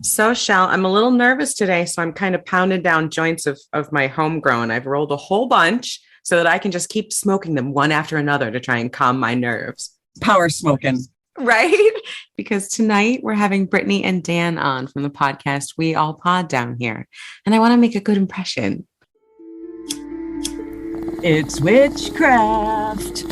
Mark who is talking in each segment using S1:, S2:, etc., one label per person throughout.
S1: So, Chelle, I'm a little nervous today, so I'm kind of pounding down joints of my homegrown. I've rolled a whole bunch so that I can just keep smoking them one after another to try and calm my nerves.
S2: Power smoking.
S1: Right? Because tonight we're having Brittany and Dan on from the podcast We All Pod Down Here. And I want to make a good impression.
S2: It's witchcraft.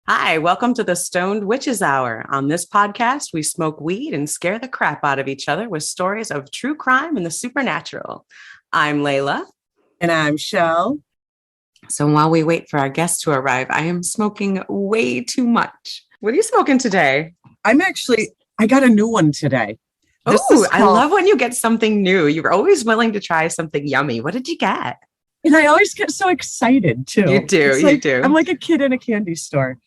S1: Hi, welcome to the Stoned Witches Hour. On this podcast, we smoke weed and scare the crap out of each other with stories of true crime and the supernatural. I'm Layla.
S2: And I'm Chelle.
S1: So while we wait for our guests to arrive, I am smoking way too much. What are you smoking today?
S2: I got a new one today.
S1: I love when you get something new. You're always willing to try something yummy. What did you get?
S2: And I always get so excited too.
S1: You do.
S2: I'm like a kid in a candy store.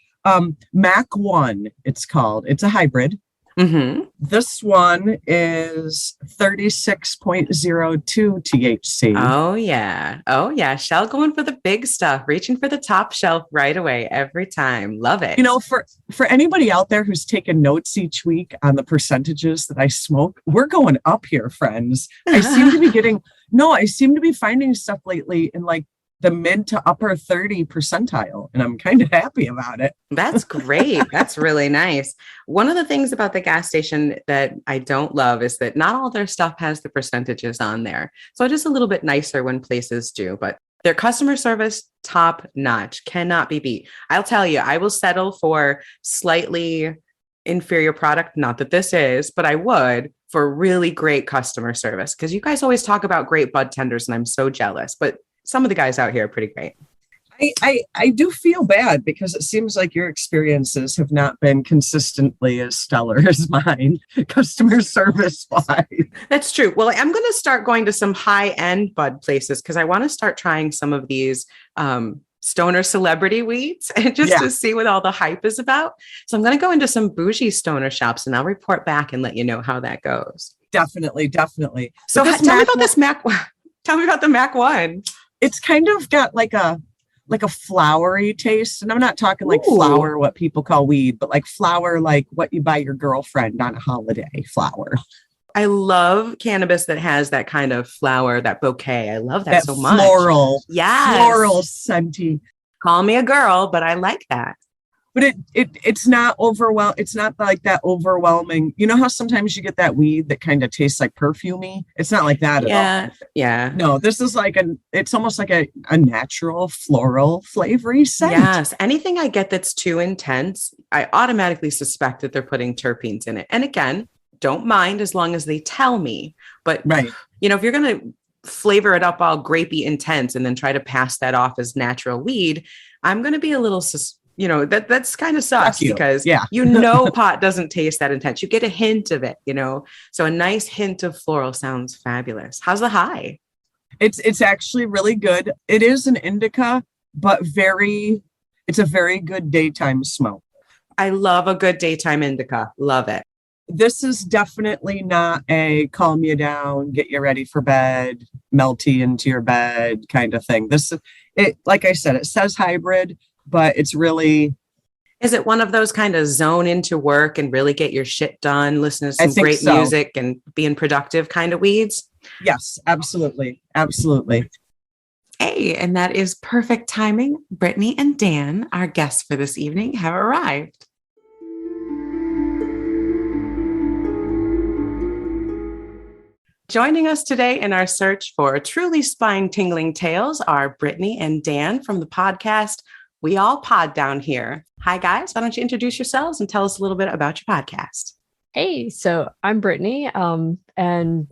S2: Mac 1, it's called. It's a hybrid.
S1: Mm-hmm.
S2: This one is 36.02 THC.
S1: Oh, yeah. Chelle going for the big stuff, reaching for the top shelf right away every time. Love it.
S2: You know, for anybody out there who's taking notes each week on the percentages that I smoke, we're going up here, friends. I seem to be finding stuff lately in like the mid to upper 30 percentile. And I'm kind of happy about it.
S1: That's great. That's really nice. One of the things about the gas station that I don't love is that not all their stuff has the percentages on there. So it is a little bit nicer when places do, but their customer service, top notch, cannot be beat. I'll tell you, I will settle for slightly inferior product. Not that this is, but I would for really great customer service because you guys always talk about great bud tenders and I'm so jealous, but some of the guys out here are pretty great.
S2: I do feel bad because it seems like your experiences have not been consistently as stellar as mine, customer service wise.
S1: That's true. Well, I'm going to start going to some high-end bud places because I want to start trying some of these stoner celebrity weeds and just to see what all the hype is about. So I'm going to go into some bougie stoner shops and I'll report back and let you know how that goes.
S2: Definitely.
S1: So tell me about this Mac. Tell me about the Mac 1.
S2: It's kind of got like a flowery taste. And I'm not talking like flower, what people call weed, but like flower, like what you buy your girlfriend on a holiday flower.
S1: I love cannabis that has that kind of flower, that bouquet. I love that so much.
S2: Floral.
S1: Yes.
S2: Floral scenty.
S1: Call me a girl, but I like that.
S2: But it's not it's not like that overwhelming. You know how sometimes you get that weed that kind of tastes like perfumey? It's not like that at all.
S1: Yeah.
S2: No, this is like it's almost like a natural floral flavory scent.
S1: Yes. Anything I get that's too intense, I automatically suspect that they're putting terpenes in it. And again, don't mind as long as they tell me. But you know, if you're going to flavor it up all grapey intense and then try to pass that off as natural weed, I'm going to be a little that's kind of sucks because pot doesn't taste that intense. You get a hint of it, so a nice hint of floral sounds fabulous. How's the high?
S2: It's actually really good. It is an indica, but it's a very good daytime smoke.
S1: I love a good daytime indica. Love it.
S2: This is definitely not a calm you down, get you ready for bed, melty into your bed kind of thing. Like I said, it says hybrid, but it's really...
S1: Is it one of those kind of zone into work and really get your shit done, listen to some great music and being productive kind of weeds?
S2: Yes, absolutely. Absolutely.
S1: Hey, and that is perfect timing. Brittany and Dan, our guests for this evening, have arrived. Joining us today in our search for truly spine-tingling tales are Brittany and Dan from the podcast We All Pod Down Here. Hi, guys. Why don't you introduce yourselves and tell us a little bit about your podcast?
S3: Hey, so I'm Brittany, and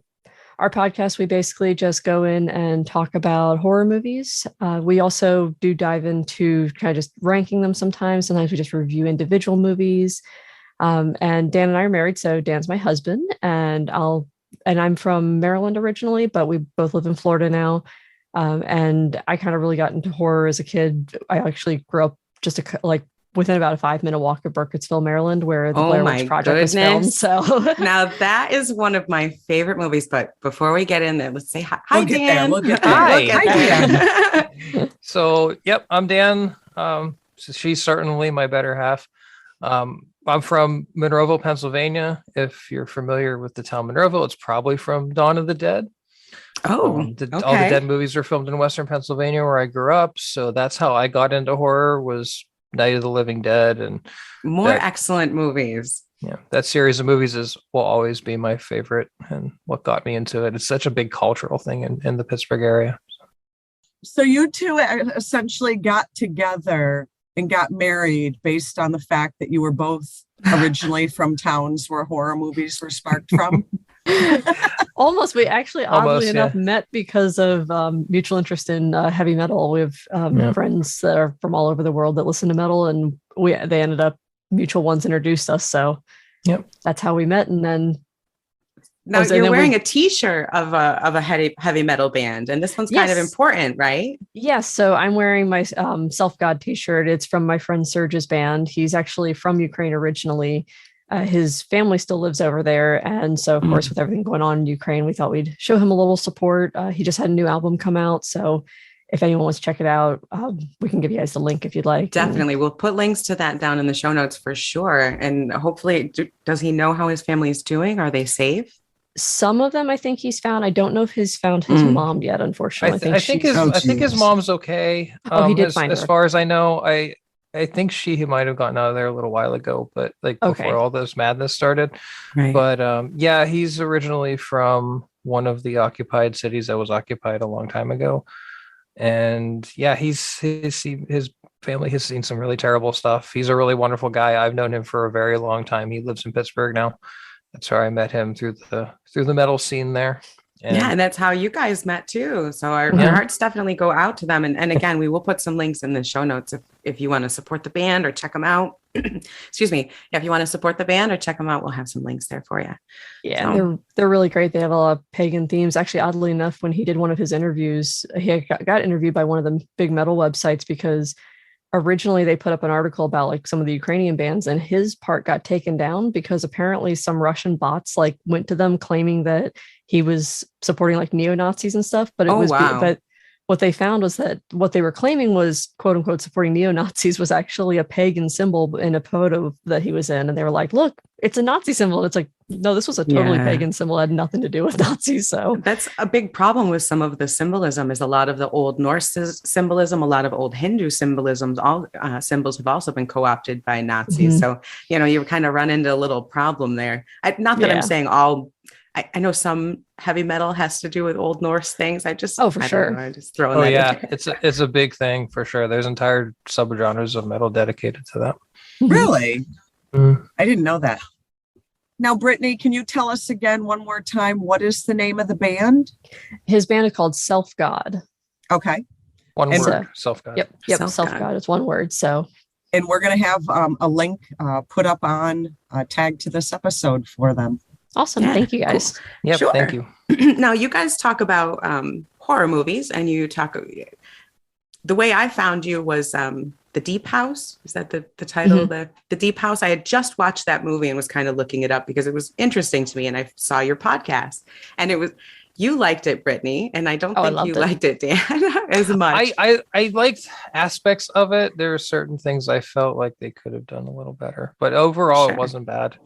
S3: our podcast, we basically just go in and talk about horror movies. We also do dive into kind of just ranking them sometimes. Sometimes we just review individual movies. And Dan and I are married, so Dan's my husband, and I'm from Maryland originally, but we both live in Florida now. And I kind of really got into horror as a kid. I actually grew up just within about a 5-minute walk of Burkittsville, Maryland, where the Blair Witch Project was filmed. So
S1: now that is one of my favorite movies. But before we get in there, let's say hi, Dan.
S2: We'll get there.
S4: Hi, Dan. So, yep, I'm Dan. So she's certainly my better half. I'm from Monroeville, Pennsylvania. If you're familiar with the town Monroeville, it's probably from Dawn of the Dead.
S1: Oh,
S4: All the Dead movies are filmed in Western Pennsylvania, where I grew up. So that's how I got into horror, was Night of the Living Dead, and
S1: more excellent movies.
S4: Yeah, that series of movies will always be my favorite, and what got me into it. It's such a big cultural thing in the Pittsburgh area.
S2: So you two essentially got together and got married based on the fact that you were both originally from towns where horror movies were sparked from?
S3: Almost. We actually, oddly enough, met because of mutual interest in heavy metal. We have friends that are from all over the world that listen to metal, and they ended up, mutual ones introduced us. So that's how we met. And then
S1: now you're wearing a t-shirt of a heavy metal band, and this one's kind of important, right?
S3: Yes. So I'm wearing my Self-God t-shirt. It's from my friend Serge's band. He's actually from Ukraine originally. His family still lives over there. And so, of course, with everything going on in Ukraine, we thought we'd show him a little support. He just had a new album come out. So if anyone wants to check it out, we can give you guys the link if you'd like.
S1: Definitely. We'll put links to that down in the show notes for sure. And hopefully, does he know how his family is doing? Are they safe?
S3: Some of them I think he's found. I don't know if he's found his mom yet, unfortunately.
S4: I think his mom's okay.
S3: He did find her.
S4: As far as I know, I think he might have gotten out of there a little while ago, but before all this madness started. Right. But he's originally from one of the occupied cities that was occupied a long time ago. And his family has seen some really terrible stuff. He's a really wonderful guy. I've known him for a very long time. He lives in Pittsburgh now. That's where I met him, through the metal scene there.
S1: And that's how you guys met too. So our hearts definitely go out to them. And again, we will put some links in the show notes if you want to support the band or check them out. Excuse me. If you want to support the band or check them out, we'll have some links there for you.
S3: Yeah, so they're really great. They have a lot of pagan themes. Actually, oddly enough, when he did one of his interviews, he got interviewed by one of the big metal websites, because originally they put up an article about some of the Ukrainian bands, and his part got taken down because apparently some Russian bots went to them claiming that he was supporting neo-Nazis and stuff. But but what they found was that what they were claiming was, quote unquote, supporting neo-Nazis was actually a pagan symbol in a photo that he was in. And they were like, look, it's a Nazi symbol. And it's no, this was a totally pagan symbol. It had nothing to do with Nazis. So
S1: that's a big problem with some of the symbolism, is a lot of the old Norse symbolism, a lot of old Hindu symbolisms, all symbols have also been co-opted by Nazis. So, you kind of run into a little problem there. Not that I'm saying all, I know some heavy metal has to do with Old Norse things. I just throwing that in.
S4: It's a big thing for sure. There's entire subgenres of metal dedicated to that.
S2: Really? I didn't know that. Now, Brittany, can you tell us again one more time, what is the name of the band?
S3: His band is called Self-God.
S2: Okay.
S4: One word, Self-God.
S3: Yep, Self-God. It's one word. So,
S2: and we're going to have a link put up on tag to this episode for them.
S3: Awesome. Yeah, thank you guys.
S4: Cool. Yep, sure. Thank you.
S1: Now, you guys talk about horror movies, and you talk. The way I found you was The Deep House. Is that the title? The Deep House. I had just watched that movie and was kind of looking it up because it was interesting to me, and I saw your podcast, and you liked it, Brittany, and I don't think you liked it, Dan, as much.
S4: I liked aspects of it. There are certain things I felt like they could have done a little better, but overall, It wasn't bad.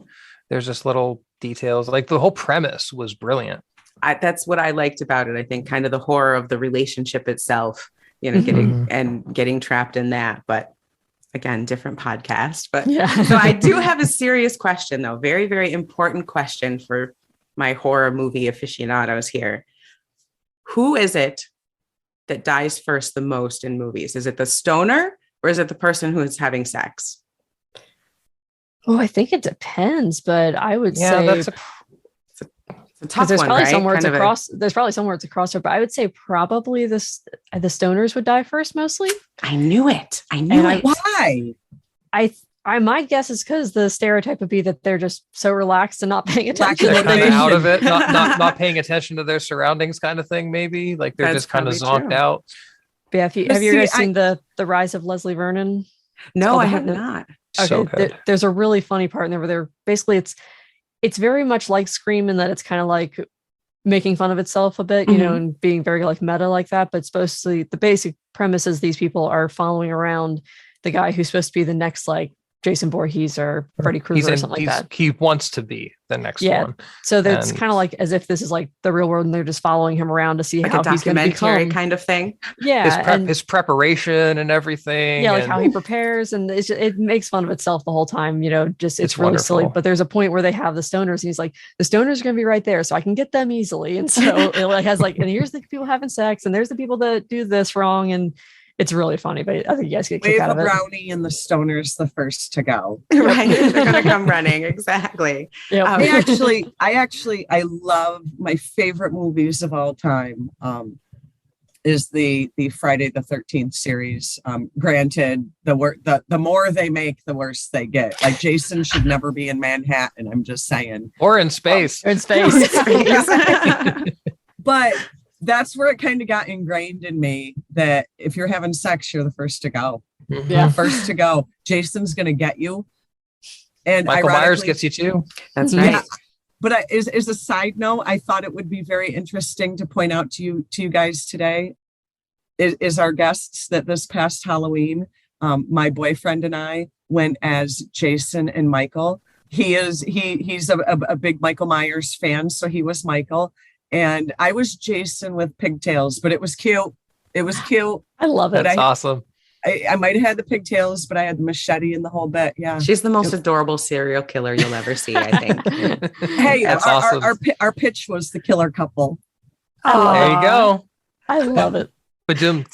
S4: There's just little details, the whole premise was brilliant.
S1: That's what I liked about it. I think kind of the horror of the relationship itself, getting trapped in that. But again, different podcast. But so I do have a serious question, though. Very, very important question for my horror movie aficionados here. Who is it that dies first the most in movies? Is it the stoner, or is it the person who is having sex?
S3: Oh, I think it depends, but I would say
S1: that's a tough
S3: there's
S1: one,
S3: probably
S1: right?
S3: somewhere it's across. There's probably somewhere it's across, but I would say probably the stoners would die first, mostly.
S1: I knew it.
S2: Why?
S3: My guess is because the stereotype would be that they're just so relaxed and not paying attention.
S4: They're kind of out of it, not paying attention to their surroundings, kind of thing. Maybe they're just kind of zonked out.
S3: But yeah, have you guys seen the Rise of Leslie Vernon?
S1: No, I have not.
S3: Okay,
S4: So good.
S3: There's a really funny part in there where they're basically it's very much like Scream in that it's kind of like making fun of itself a bit, you know, and being very like meta like that. But supposed to the basic premise is these people are following around the guy who's supposed to be the next like Jason Voorhees or Freddy Krueger or something like that.
S4: He wants to be the next one.
S3: So that's kind of like as if this is like the real world and they're just following him around to see
S1: like
S3: how he's going to become
S1: kind of thing.
S3: Yeah.
S4: His preparation and everything.
S3: Yeah, like how he prepares, and it makes fun of itself the whole time, you know, just it's really
S4: wonderful.
S3: silly. But there's a point where they have the stoners and he's like, the stoners are going to be right there, so I can get them easily. And so it like has like, and here's the people having sex, and there's the people that do this wrong, and it's really funny, but I think you guys get a kick out of it.
S2: Brownie and the stoners the first to go.
S1: Right. They're going to come running. Exactly.
S3: Yep.
S2: I love my favorite movies of all time. Is the Friday the 13th series. Granted, the more they make, the worse they get. Like Jason should never be in Manhattan. I'm just saying.
S4: Or in space.
S3: In space.
S2: But that's where it kind of got ingrained in me that if you're having sex, you're the first to go.
S3: Yeah.
S2: First to go. Jason's going to get you. And
S4: Michael Myers gets you too.
S1: That's right.
S2: Yeah. But as a side note, I thought it would be very interesting to point out to you guys today is our guests that this past Halloween, my boyfriend and I went as Jason and Michael. He's a big Michael Myers fan, so he was Michael. And I was Jason with pigtails, but it was cute. It was cute.
S3: I love it.
S4: That's awesome.
S2: I might have had the pigtails, but I had the machete and the whole bit. Yeah.
S1: She's the most adorable serial killer you'll ever see, I think.
S2: Hey,
S4: That's
S2: our,
S4: awesome.
S2: our pitch was the killer couple.
S4: There you go.
S3: I love it.
S4: Ba-dum.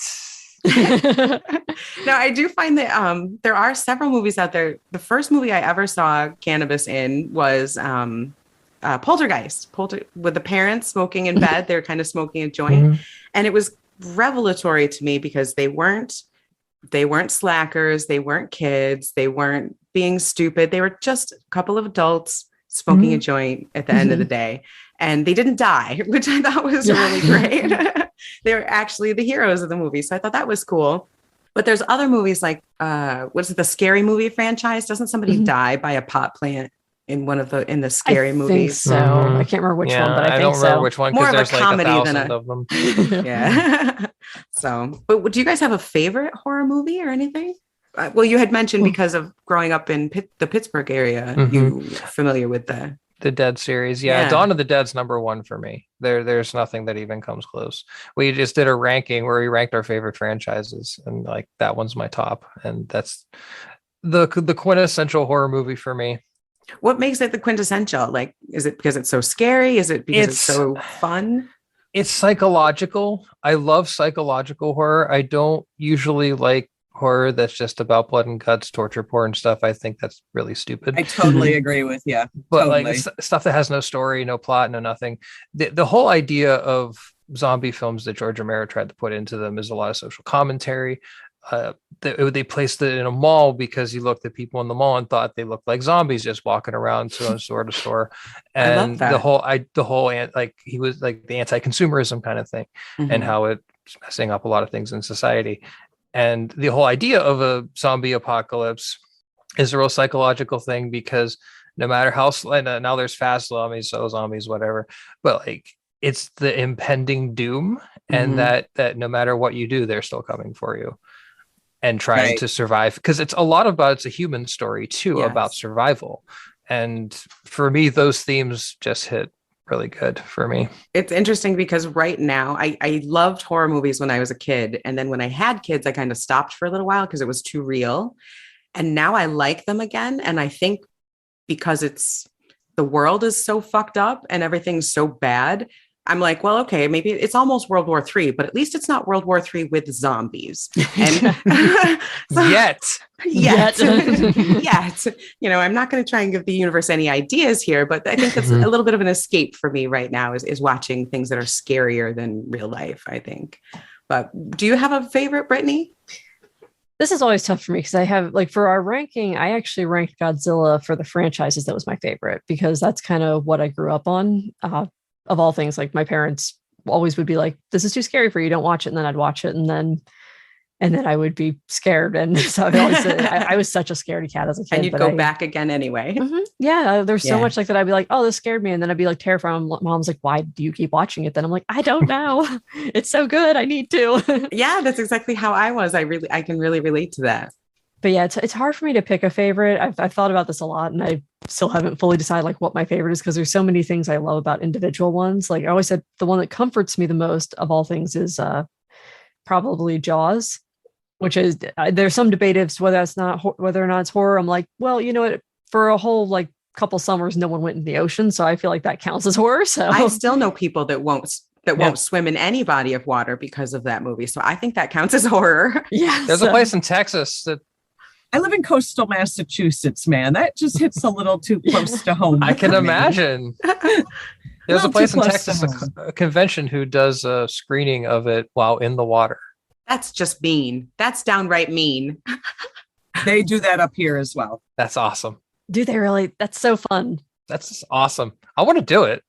S1: No, I do find that there are several movies out there. The first movie I ever saw cannabis in was Poltergeist, with the parents smoking in bed. They're kind of smoking a joint. And it was revelatory to me because they weren't slackers. They weren't kids. They weren't being stupid. They were just a couple of adults smoking a joint at the end of the day. And they didn't die, which I thought was really great. They were actually the heroes of the movie. So I thought that was cool. But there's other movies like, what's it, the Scary Movie franchise? Doesn't somebody die by a pot plant in the Scary movies?
S3: So I can't remember which one, but I think
S4: don't remember which one.
S1: More of a
S4: there's
S1: comedy
S4: like
S1: than
S4: 1,000 of them.
S1: Yeah. So, but do you guys have a favorite horror movie or anything? Well, you had mentioned because of growing up in the Pittsburgh area, you're familiar with
S4: the Dead series. Yeah. Dawn of the Dead's number one for me. There's nothing that even comes close. We just did a ranking where we ranked our favorite franchises, and like that one's my top, and that's the quintessential horror movie for me.
S1: What makes it the quintessential? Like, is it because it's so scary? Is it because it's so fun?
S4: It's psychological. I love psychological horror. I don't usually like horror that's just about blood and guts, torture porn stuff. I think that's really stupid.
S2: I totally agree with you.
S4: But
S2: totally.
S4: like stuff that has no story, no plot, no nothing. The whole idea of zombie films that George Romero tried to put into them is a lot of social commentary. They placed it in a mall because he looked at people in the mall and thought they looked like zombies just walking around store to store. And the whole like he was like the anti-consumerism kind of thing, and how it's messing up a lot of things in society. And the whole idea of a zombie apocalypse is a real psychological thing, because no matter how now there's fast zombies, slow zombies, whatever, but like it's the impending doom, and that no matter what you do, they're still coming for you and trying to survive, because it's a human story too, about survival. And for me, those themes just hit really good for me.
S1: It's interesting because right now I loved horror movies when I was a kid, and then when I had kids I kind of stopped for a little while because it was too real, and now I like them again. And I think because the world is so fucked up and everything's so bad, I'm like, well, okay, maybe it's almost World War III, but at least it's not World War III with zombies. And
S4: yet.
S1: You know, I'm not going to try and give the universe any ideas here, but I think that's a little bit of an escape for me right now is watching things that are scarier than real life, I think. But do you have a favorite, Brittany?
S3: This is always tough for me because I have, like, for our ranking, I actually ranked Godzilla for the franchises. That was my favorite because that's kind of what I grew up on. Of all things, like my parents always would be like, this is too scary for you, don't watch it. And then I'd watch it. And then And then I would be scared. And so I was such a scaredy cat as a kid.
S1: And you'd go back again anyway.
S3: Yeah. There's so much like that. I'd be like, oh, this scared me. And then I'd be like terrified. Mom's like, why do you keep watching it? Then I'm like, I don't know. It's so good. I need to.
S1: Yeah, that's exactly how I was. I can really relate to that.
S3: But yeah, it's hard for me to pick a favorite. I've thought about this a lot, and I still haven't fully decided like what my favorite is, because there's so many things I love about individual ones. Like I always said, the one that comforts me the most of all things is probably Jaws, which is there's some debate as to whether or not it's horror. I'm like, well, you know what? For a whole like couple summers, no one went in the ocean, so I feel like that counts as horror. So
S1: I still know people that won't swim in any body of water because of that movie. So I think that counts as horror.
S3: Yeah,
S4: there's a place in Texas that.
S2: I live in coastal Massachusetts, man. That just hits a little too close to home.
S4: I can imagine. There's a place in Texas, a convention who does a screening of it while in the water.
S1: That's just mean. That's downright mean.
S2: They do that up here as well.
S4: That's awesome.
S3: Do they really? That's so fun.
S4: That's awesome. I want to do it.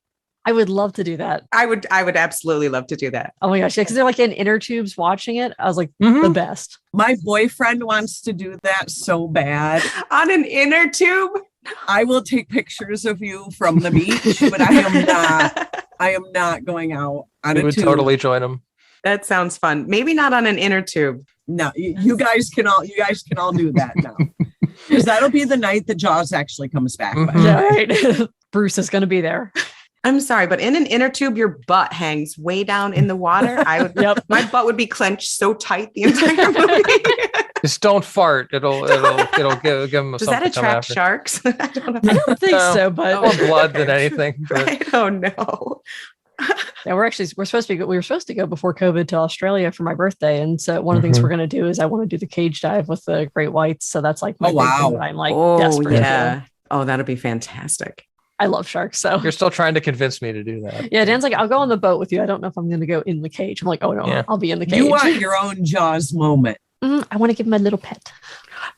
S3: I would love to do that.
S1: I would absolutely love to do that.
S3: Oh my gosh. Yeah. Cause they're like in inner tubes watching it. I was like, the best.
S2: My boyfriend wants to do that so bad.
S1: On an inner tube?
S2: I will take pictures of you from the beach, but I am not going out on a tube.
S4: We would totally join them.
S1: That sounds fun. Maybe not on an inner tube.
S2: No, you guys can all do that now. Because that'll be the night that Jaws actually comes back.
S3: Yeah, right. Bruce is going to be there.
S1: I'm sorry, but in an inner tube, your butt hangs way down in the water. My butt would be clenched so tight the entire movie.
S4: Just don't fart. It'll give them.
S1: Does that attract sharks?
S3: I don't think so, but
S4: more blood than anything.
S1: Right? Oh no.
S3: Yeah, we were supposed to go before COVID to Australia for my birthday, and so one of the things we're going to do is I want to do the cage dive with the great whites. So that's like my big thing that I'm like desperate to.
S1: Oh, that'll be fantastic.
S3: I love sharks. So
S4: you're still trying to convince me to do that.
S3: Yeah, Dan's like, I'll go on the boat with you. I don't know if I'm going to go in the cage. I'm like, oh no, I'll be in the cage.
S2: You want your own Jaws moment.
S3: I want to give him a little pet.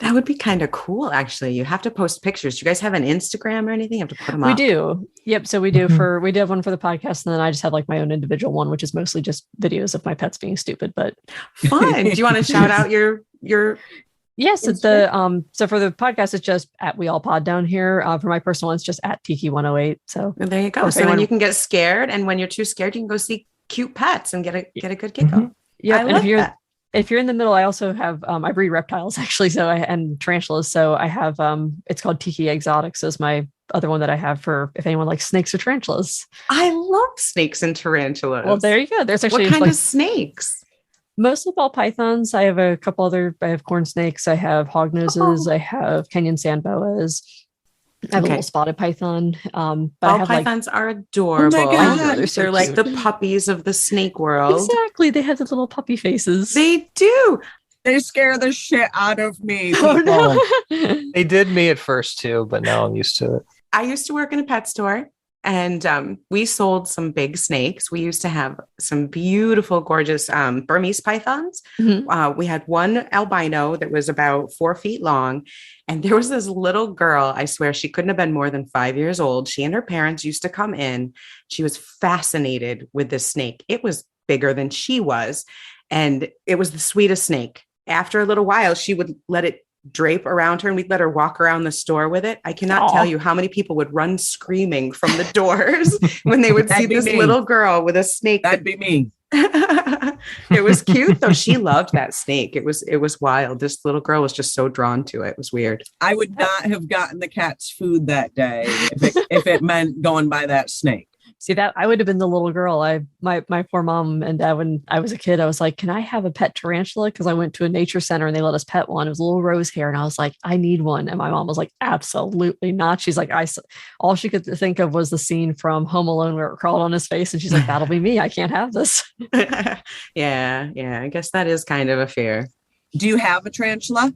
S1: That would be kind of cool, actually. You have to post pictures. Do you guys have an Instagram or anything? You have to put them up.
S3: We do. Yep. So we do we do have one for the podcast, and then I just have like my own individual one, which is mostly just videos of my pets being stupid, but
S1: fun. Do you want to shout out your
S3: Yes, it's the so for the podcast, it's just at We All Pod down here. For my personal one, it's just at Tiki108. So
S1: there you go. So then you can get scared, and when you're too scared, you can go see cute pets and get a good giggle.
S3: Yeah, and if you're in the middle, I also have I breed reptiles actually, and tarantulas. So I have it's called Tiki Exotics is my other one that I have for if anyone likes snakes or tarantulas.
S1: I love snakes and tarantulas.
S3: Well, there you go. There's actually
S1: what kind of snakes?
S3: Mostly ball pythons. I have a couple other. I have corn snakes. I have hognoses. I have Kenyan sand boas. I have a little spotted python. But
S1: ball pythons are adorable.
S2: Oh my God.
S1: They're like the puppies of the snake world.
S3: Exactly. They have the little puppy faces.
S1: They do.
S2: They scare the shit out of me.
S3: Oh, no.
S4: They did me at first too, but now I'm used to it.
S1: I used to work in a pet store. And we sold some big snakes. We used to have some beautiful, gorgeous Burmese pythons. Mm-hmm. We had one albino that was about 4 feet long. And there was this little girl, I swear she couldn't have been more than 5 years old. She and her parents used to come in. She was fascinated with this snake. It was bigger than she was. And it was the sweetest snake. After a little while, she would let it drape around her and we'd let her walk around the store with it. I cannot tell you how many people would run screaming from the doors when they would see this little girl with a snake.
S2: That'd be me.
S1: It was cute though. She loved that snake. It was wild. This little girl was just so drawn to it. It was weird. I
S2: would not have gotten the cats food that day if it meant going by that snake.
S3: See that I would have been the little girl. My poor mom and dad, when I was a kid, I was like, can I have a pet tarantula? Because I went to a nature center and they let us pet one. It was a little rose hair. And I was like, I need one. And my mom was like, absolutely not. She's like, all she could think of was the scene from Home Alone where it crawled on his face. And she's like, that'll be me. I can't have this.
S1: Yeah. I guess that is kind of a fear.
S2: Do you have a tarantula?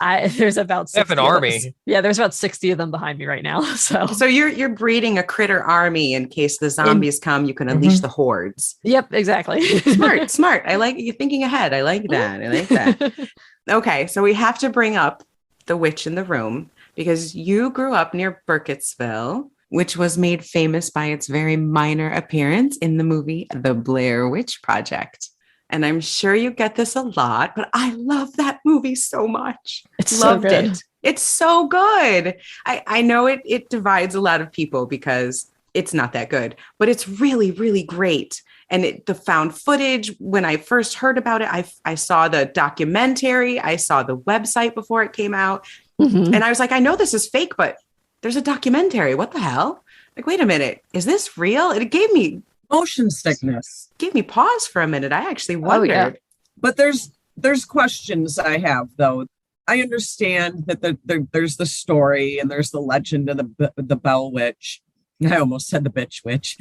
S3: There's about 60
S4: have an army.
S3: Yeah, there's about 60 of them behind me right now. So
S1: you're breeding a critter army in case the zombies come. You can unleash the hordes.
S3: Yep, exactly.
S1: Smart. I like you thinking ahead. I like that. Okay, so we have to bring up the witch in the room because you grew up near Burkittsville, which was made famous by its very minor appearance in the movie The Blair Witch Project. and I'm sure you get this a lot, but I love that movie so much.
S3: It's
S1: Loved
S3: so good.
S1: it. It's so good. I know it divides a lot of people because it's not that good, but it's really, really great. And the found footage, when I first heard about it, I saw the documentary, I saw the website before it came out. Mm-hmm. And I was like, I know this is fake, but there's a documentary. What the hell? Like, wait a minute. Is this real? It gave me
S2: motion sickness.
S1: Gave me pause for a minute. I actually wondered. Oh, yeah.
S2: But there's questions I have, though. I understand that there's the story and there's the legend of the Bell Witch. I almost said the bitch witch.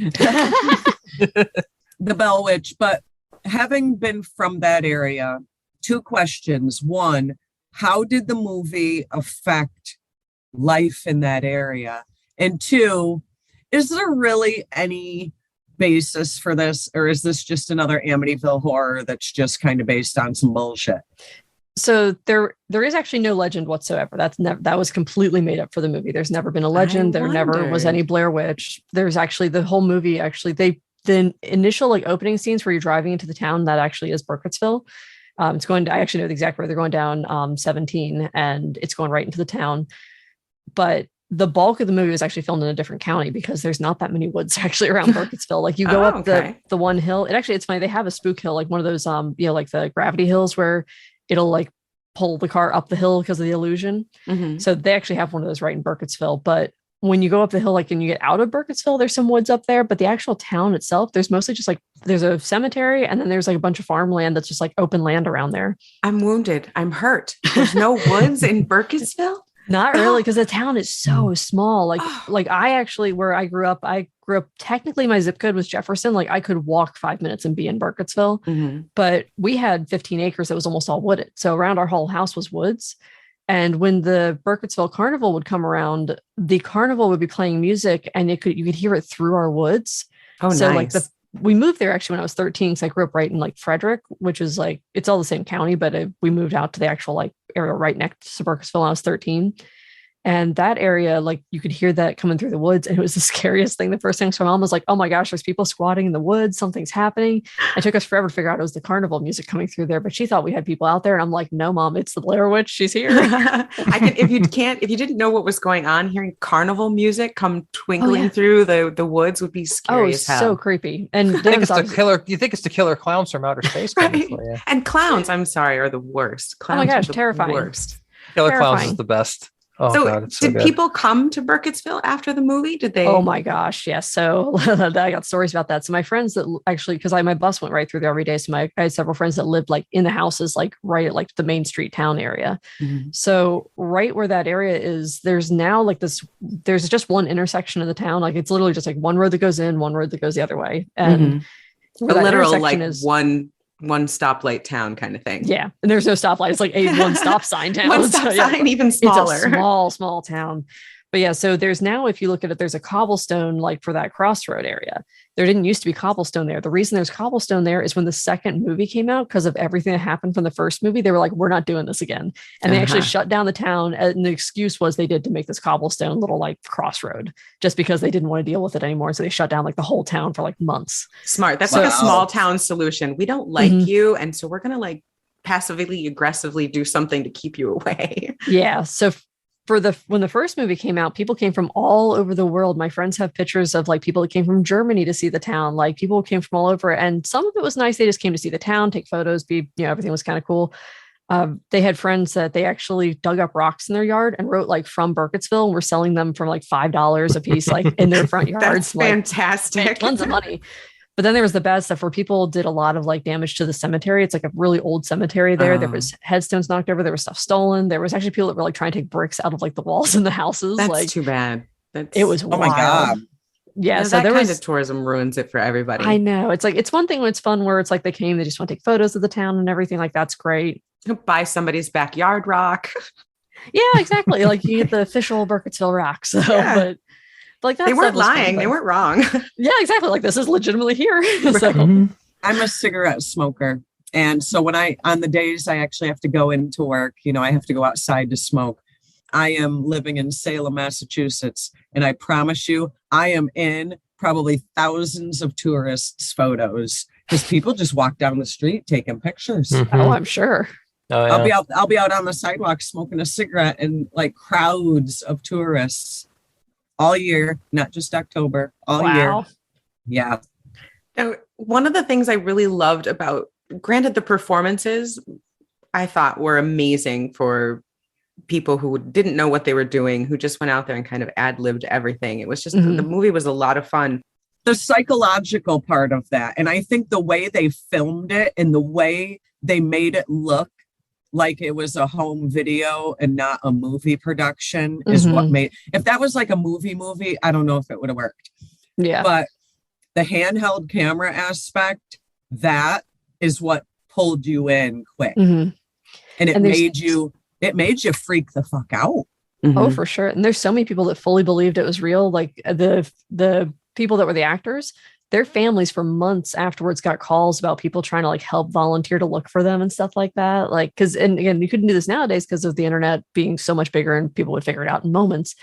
S2: The Bell Witch. But having been from that area, two questions. One, how did the movie affect life in that area? And two, is there really any basis for this, or is this just another Amityville horror that's just kind of based on some bullshit?
S3: So there is actually no legend whatsoever. That was completely made up for the movie. There's never been a legend. There never was any Blair Witch. There's actually the whole movie. Actually, the initial like opening scenes where you're driving into the town, that actually is Burkittsville. It's going to, I actually know the exact road they're going down 17, and it's going right into the town. But the bulk of the movie was actually filmed in a different county because there's not that many woods actually around Burkittsville. Like you go up the one hill. It's funny. They have a spook hill, like one of those, like the gravity hills where it'll like pull the car up the hill because of the illusion. Mm-hmm. So they actually have one of those right in Burkittsville. But when you go up the hill, like, and you get out of Burkittsville, there's some woods up there, but the actual town itself, there's mostly just like, there's a cemetery and then there's like a bunch of farmland that's just like open land around there.
S1: I'm wounded. I'm hurt. There's no woods in Burkittsville?
S3: Not really, because the town is so small. Like I actually, where I grew up technically my zip code was Jefferson. Like I could walk 5 minutes and be in Burkittsville, mm-hmm. but we had 15 acres that was almost all wooded. So around our whole house was woods. And when the Burkittsville Carnival would come around, the carnival would be playing music and you could hear it through our woods.
S1: Oh,
S3: so
S1: nice.
S3: Like we moved there actually when I was 13, because I grew up right in like Frederick, which is like, it's all the same county, but we moved out to the actual like area right next to Burkittsville when I was 13. And that area, like you could hear that coming through the woods. And it was the scariest thing. The first thing, so my mom was like, oh my gosh, there's people squatting in the woods. Something's happening. It took us forever to figure out it was the carnival music coming through there. But she thought we had people out there. And I'm like, no, Mom, it's the Blair Witch. She's here.
S1: If you didn't know what was going on, hearing carnival music come twinkling through the woods would be scary as hell.
S3: So creepy. And
S4: you think it's the killer clowns from outer space coming for you.
S1: And clowns, I'm sorry, are the worst. Clowns,
S3: oh my gosh, terrifying.
S1: Worst.
S4: Killer clowns is the best. Oh,
S1: so,
S4: God, it's so
S1: did
S4: good.
S1: People come to Burkittsville after the movie? Did they?
S3: Oh my gosh, yes. So I got stories about that. So my friends that actually, because my bus went right through there every day. So I had several friends that lived like in the houses, like right at like the Main Street town area. Mm-hmm. So right where that area is, there's now like there's just one intersection of the town. Like it's literally just like one road that goes in, one road that goes the other way. And
S1: a literal like one stoplight town kind of thing.
S3: Yeah. And there's no stoplight. It's like one stop sign town.
S1: One stop sign, even smaller.
S3: It's a small town. But yeah, so there's now, if you look at it, there's a cobblestone like for that crossroad area. There didn't used to be cobblestone there. The reason there's cobblestone there is when the second movie came out, because of everything that happened from the first movie, they were like, we're not doing this again. And they actually shut down the town. And the excuse was they did to make this cobblestone little like crossroad, just because they didn't want to deal with it anymore. So they shut down like the whole town for like months.
S1: Smart. That's like a small town solution. We don't like you. And so we're going to like passively aggressively do something to keep you away.
S3: Yeah. So when the first movie came out, people came from all over the world. My friends have pictures of like people that came from Germany to see the town. Like people came from all over, and some of it was nice. They just came to see the town, take photos, everything was kind of cool. They had friends that they actually dug up rocks in their yard and wrote like from Burkittsville, and were selling them for like $5 a piece, like in their front yards.
S1: That's fantastic.
S3: Like, tons of money. But then there was the bad stuff where people did a lot of like damage to the cemetery. It's like a really old cemetery there. There was headstones knocked over. There was stuff stolen. There was actually people that were like trying to take bricks out of like the walls in the houses.
S1: That's
S3: like
S1: too bad.
S3: It was wild.
S2: Oh my God.
S3: Yeah. So
S1: that
S3: there
S1: kind of tourism ruins it for everybody.
S3: I know. It's like, it's one thing when it's fun where it's like they came, they just want to take photos of the town and everything. Like that's great.
S1: Buy somebody's backyard rock.
S3: Yeah, exactly. Like you get the official Burkittsville rock. So, but like
S1: they weren't lying. They weren't wrong.
S3: Yeah, exactly. Like this is legitimately here. So.
S2: I'm a cigarette smoker. And so on the days I actually have to go into work, I have to go outside to smoke. I am living in Salem, Massachusetts. And I promise you, I am in probably thousands of tourists' photos. because people just walk down the street taking pictures.
S3: Oh, I'm sure.
S4: Oh, yeah.
S2: I'll be out on the sidewalk smoking a cigarette, and like crowds of tourists all year, not just October, all year. Yeah.
S1: Now, one of the things I really loved about, granted, the performances I thought were amazing for people who didn't know what they were doing, who just went out there and kind of ad-libbed everything. It was just, the movie was a lot of fun.
S2: The psychological part of that. And I think the way they filmed it and the way they made it look like it was a home video and not a movie production is what made, if that was like a movie, I don't know if it would have worked.
S3: Yeah.
S2: But the handheld camera aspect, that is what pulled you in quick. And it made you freak the fuck out.
S3: Oh, for sure. And there's so many people that fully believed it was real. Like the people that were the actors, their families for months afterwards got calls about people trying to like help volunteer to look for them and stuff like that. Like, and again, you couldn't do this nowadays because of the internet being so much bigger and people would figure it out in moments.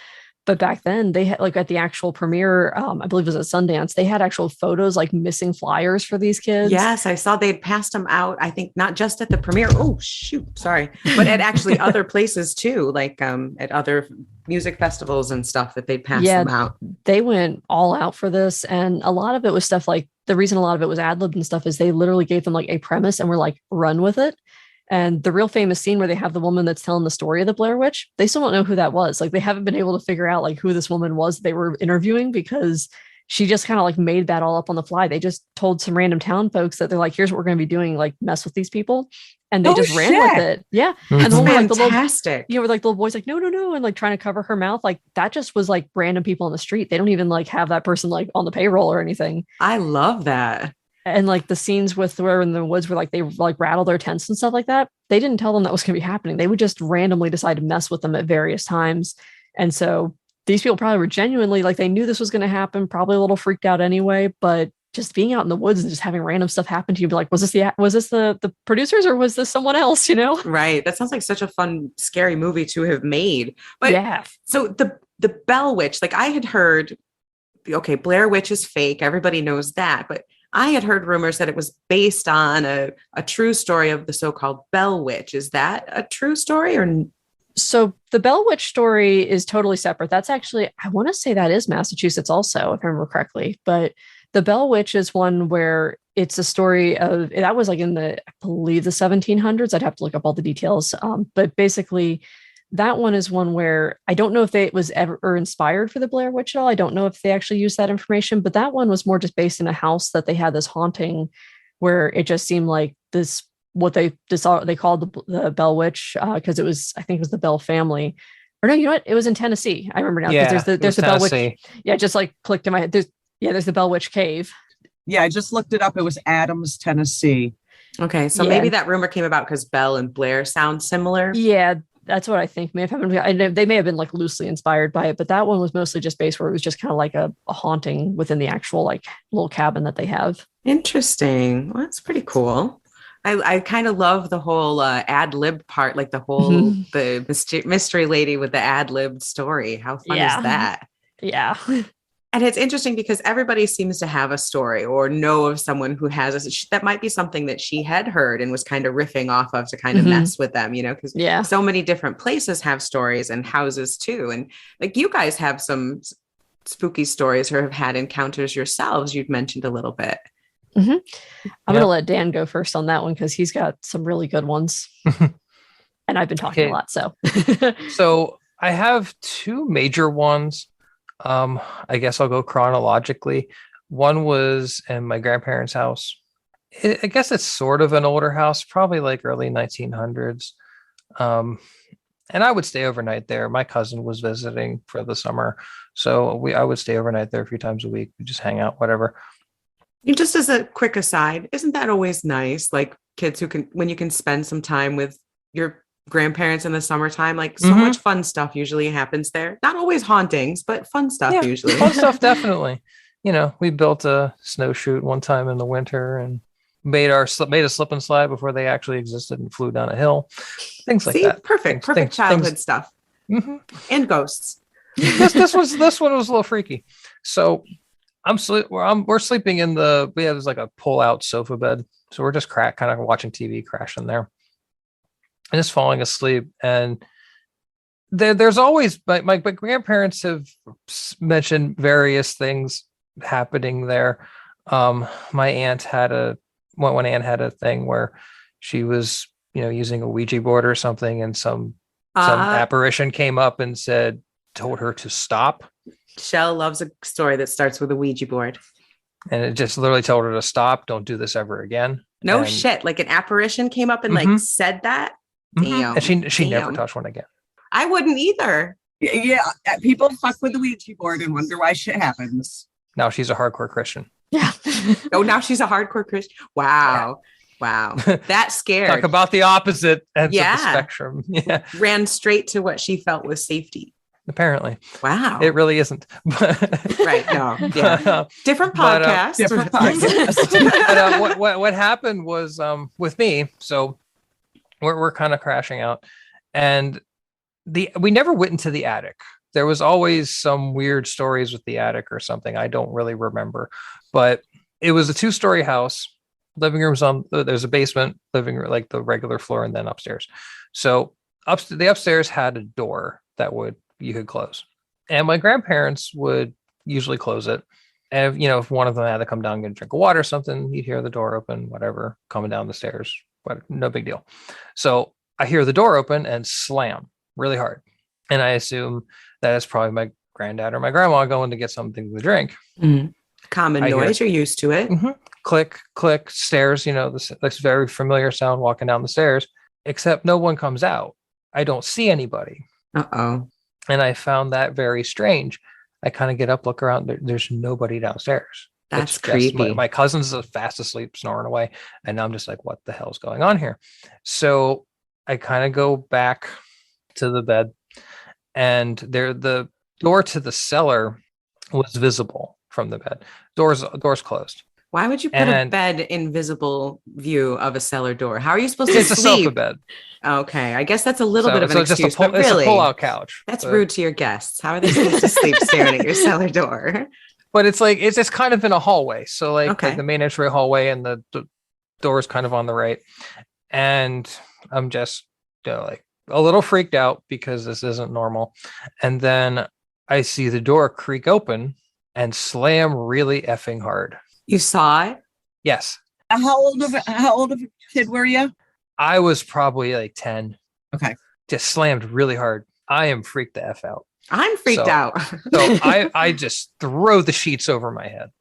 S3: But back then they had, like, at the actual premiere, I believe it was at Sundance, they had actual photos, like missing flyers for these kids.
S1: Yes, I saw they'd passed them out. I think not just at the premiere. Oh, shoot. Sorry. But at actually other places too, like at other music festivals and stuff that they'd passed them out.
S3: They went all out for this. And a lot of it was stuff like, the reason a lot of it was ad-libbed and stuff is they literally gave them like a premise and were like, run with it. And the real famous scene where they have the woman that's telling the story of the Blair Witch, they still don't know who that was. Like, they haven't been able to figure out like who this woman was they were interviewing, because she just kind of like made that all up on the fly. They just told some random town folks that they're like, here's what we're going to be doing, like mess with these people. And they just ran with it. Yeah. And the woman, like the little, like the little boy's like, no. And like trying to cover her mouth. Like that just was like random people on the street. They don't even like have that person like on the payroll or anything.
S1: I love that.
S3: And like the scenes with where in the woods where like they like rattle their tents and stuff like that, they didn't tell them that was going to be happening. They would just randomly decide to mess with them at various times. And so these people probably were genuinely like, they knew this was going to happen, probably a little freaked out anyway, but just being out in the woods and just having random stuff happen to you, be like, was this the producers or was this someone else, you know?
S1: Right. That sounds like such a fun, scary movie to have made. But yeah. So the Bell Witch, like I had heard, okay, Blair Witch is fake. Everybody knows that. But I had heard rumors that it was based on a true story of the so-called Bell Witch. Is that a true story or?
S3: So the Bell Witch story is totally separate. That's actually, I want to say that is Massachusetts also, if I remember correctly. But the Bell Witch is one where it's a story of, that was like in I believe the 1700s. I'd have to look up all the details. But basically that one is one where I don't know if it was ever inspired for the Blair Witch at all. I don't know if they actually used that information, but that one was more just based in a house that they had this haunting where it just seemed like this, what they called the Bell Witch, because it was, I think it was the Bell family. Or no, you know what? It was in Tennessee. I remember now.
S4: Yeah,
S3: there's the Bell Witch. Yeah, just like clicked in my head. There's the Bell Witch cave.
S2: Yeah, I just looked it up. It was Adams, Tennessee.
S1: Okay, so maybe that rumor came about because Bell and Blair sound similar.
S3: Yeah, that's what I think may have happened. I know they may have been like loosely inspired by it, but that one was mostly just based where it was just kind of like a haunting within the actual like little cabin that they have.
S1: Interesting. Well, that's pretty cool. I kind of love the whole ad lib part, like the whole the mystery lady with the ad libbed story. How fun is that?
S3: Yeah.
S1: And it's interesting because everybody seems to have a story or know of someone who has that might be something that she had heard and was kind of riffing off of to kind of mess with them, you know, because so many different places have stories and houses too. And like you guys have some spooky stories or have had encounters yourselves. You've mentioned a little bit.
S3: I'm going to let Dan go first on that one because he's got some really good ones. And I've been talking a lot.
S4: So I have two major ones. I guess I'll go chronologically. One was in my grandparents' house. I guess it's sort of an older house, probably like early 1900s. And I would stay overnight there. My cousin was visiting for the summer. So I would stay overnight there a few times a week. We just hang out, whatever.
S1: Just as a quick aside, isn't that always nice? Like kids when you can spend some time with your grandparents in the summertime, like so much fun stuff usually happens there. Not always hauntings, but fun stuff usually.
S4: Fun stuff, definitely. You know, we built a snowshoe one time in the winter and made a slip and slide before they actually existed and flew down a hill. Things like that. Perfect
S1: childhood stuff. And ghosts.
S4: This one was a little freaky. So We're sleeping in we have like a pull out sofa bed. So we're just kind of watching TV, crashing there and just falling asleep. And there's always, my grandparents have mentioned various things happening there. My aunt had one aunt had a thing where she was, using a Ouija board or something, and some apparition came up and told her to stop.
S1: Chelle loves a story that starts with a Ouija board.
S4: And it just literally told her to stop. Don't do this ever again.
S1: No shit. Like an apparition came up and like said that. Damn.
S4: And she never touched one again.
S1: I wouldn't either.
S2: Yeah. People fuck with the Ouija board and wonder why shit happens.
S4: Now she's a hardcore Christian.
S3: Yeah.
S1: Oh, now she's a hardcore Christian. Wow. Yeah. Wow. That scared.
S4: Talk about the opposite ends of the spectrum. Yeah.
S1: Ran straight to what she felt was safety.
S4: Apparently.
S1: Wow.
S4: It really isn't.
S1: Right. No. Yeah. Different podcast.
S2: Different podcast.
S4: But, what happened was with me, so we're kind of crashing out, and we never went into the attic. There was always some weird stories with the attic or something. I don't really remember, but it was a 2-story house. Living room's there's a basement, living room, like the regular floor, and then upstairs. So the upstairs had a door that you could close, and my grandparents would usually close it. And if one of them had to come down and get a drink of water or something, you'd hear the door open, whatever, coming down the stairs, but no big deal. So I hear the door open and slam really hard, and I assume that is probably my granddad or my grandma going to get something to drink.
S1: Mm-hmm. Common noise, you're used to it.
S4: Mm-hmm. Click, click, stairs, this very familiar sound walking down the stairs, except no one comes out. I don't see anybody.
S1: Uh-oh.
S4: And I found that very strange. I kind of get up, look around. There's nobody downstairs.
S1: That's creepy.
S4: My cousin's fast asleep, snoring away. And I'm just like, what the hell's going on here? So I kind of go back to the bed, and the door to the cellar was visible from the bed. Doors closed.
S1: Why would you put a bed in visible view of a cellar door? How are you supposed to sleep?
S4: It's a sofa bed.
S1: Okay, I guess that's a little bit of an excuse, but
S4: it's
S1: really,
S4: a pull-out couch.
S1: That's rude to your guests. How are they supposed to sleep staring at your cellar door?
S4: But it's kind of in a hallway. So like the main entry hallway, and the door is kind of on the right. And I'm just like a little freaked out because this isn't normal. And then I see the door creak open and slam really effing hard.
S1: You saw it?
S4: Yes.
S2: How old of a kid were you?
S4: I was probably like 10.
S2: Okay.
S4: Just slammed really hard. I am freaked the F out.
S1: I'm freaked out.
S4: So I just throw the sheets over my head.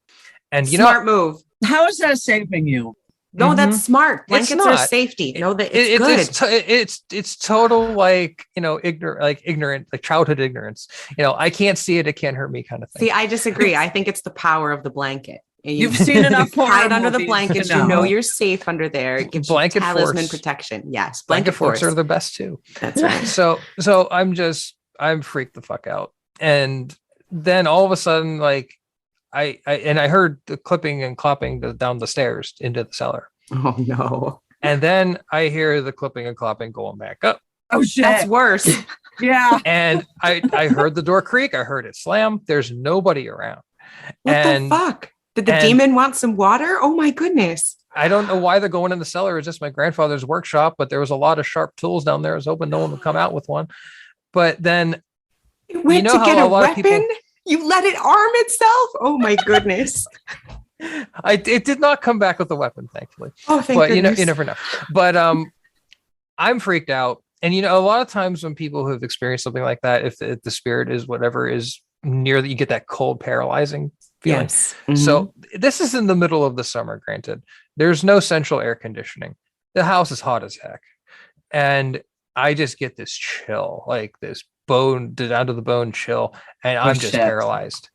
S4: And
S1: smart move.
S2: How is that saving you?
S1: No, that's smart. Blankets are safety. No, that it's good.
S4: It's total ignorant, like childhood ignorance. I can't see it. It can't hurt me kind of thing.
S1: See, I disagree. I think it's the power of the blanket.
S2: You've seen enough horror
S1: hide under the blankets. You know you're safe under there. It gives
S4: blanket
S1: you talisman
S4: forts.
S1: Protection. Yes,
S4: blanket forts are the best too.
S1: That's right.
S4: So I'm freaked the fuck out, and then all of a sudden, like I heard the clipping and clopping down the stairs into the cellar.
S1: Oh no!
S4: And then I hear the clipping and clopping going back up.
S2: Oh shit!
S1: That's worse.
S2: Yeah.
S4: And I heard the door creak. I heard it slam. There's nobody around.
S1: What the fuck? Did the demon want some water? Oh my goodness.
S4: I don't know why they're going in the cellar. It's just my grandfather's workshop, but there was a lot of sharp tools down there. I was hoping no one would come out with one. But then
S1: it went to get a weapon? You let it arm itself? Oh my goodness.
S4: It did not come back with a weapon, thankfully.
S1: Oh, thank goodness.
S4: You never know. But I'm freaked out. And a lot of times when people who have experienced something like that, if the spirit is whatever is near, that you get that cold, paralyzing feeling.
S1: Yes. Mm-hmm.
S4: So this is in the middle of the summer, granted. There's no central air conditioning. The house is hot as heck. And I just get this chill, like this bone down to the bone chill. And I'm just paralyzed.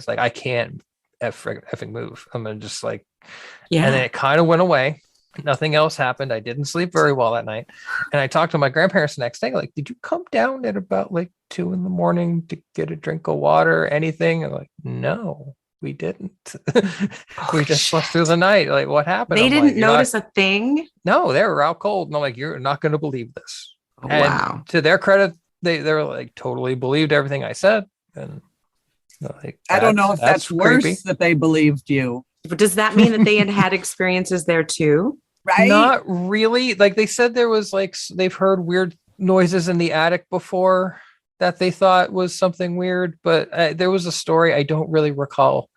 S4: Like I can't effing move. I'm just like, and then it kind of went away. Nothing else happened. I didn't sleep very well that night. And I talked to my grandparents the next day, like, did you come down at about like 2 a.m. to get a drink of water or anything? I'm like, no, we didn't. We just slept through the night. Like, what happened?
S1: They didn't notice a thing?
S4: No, they were out cold. And I'm like, you're not going to believe this.
S1: Wow.
S4: To their credit, they were like totally believed everything I said. And Like,
S2: I don't know if that's worse
S4: creepy.
S2: that they believed you.
S1: But does that mean that they had experiences there too?
S2: Right?
S4: Not really. Like they said there was like, they've heard weird noises in the attic before that they thought was something weird, but there was a story I don't really recall.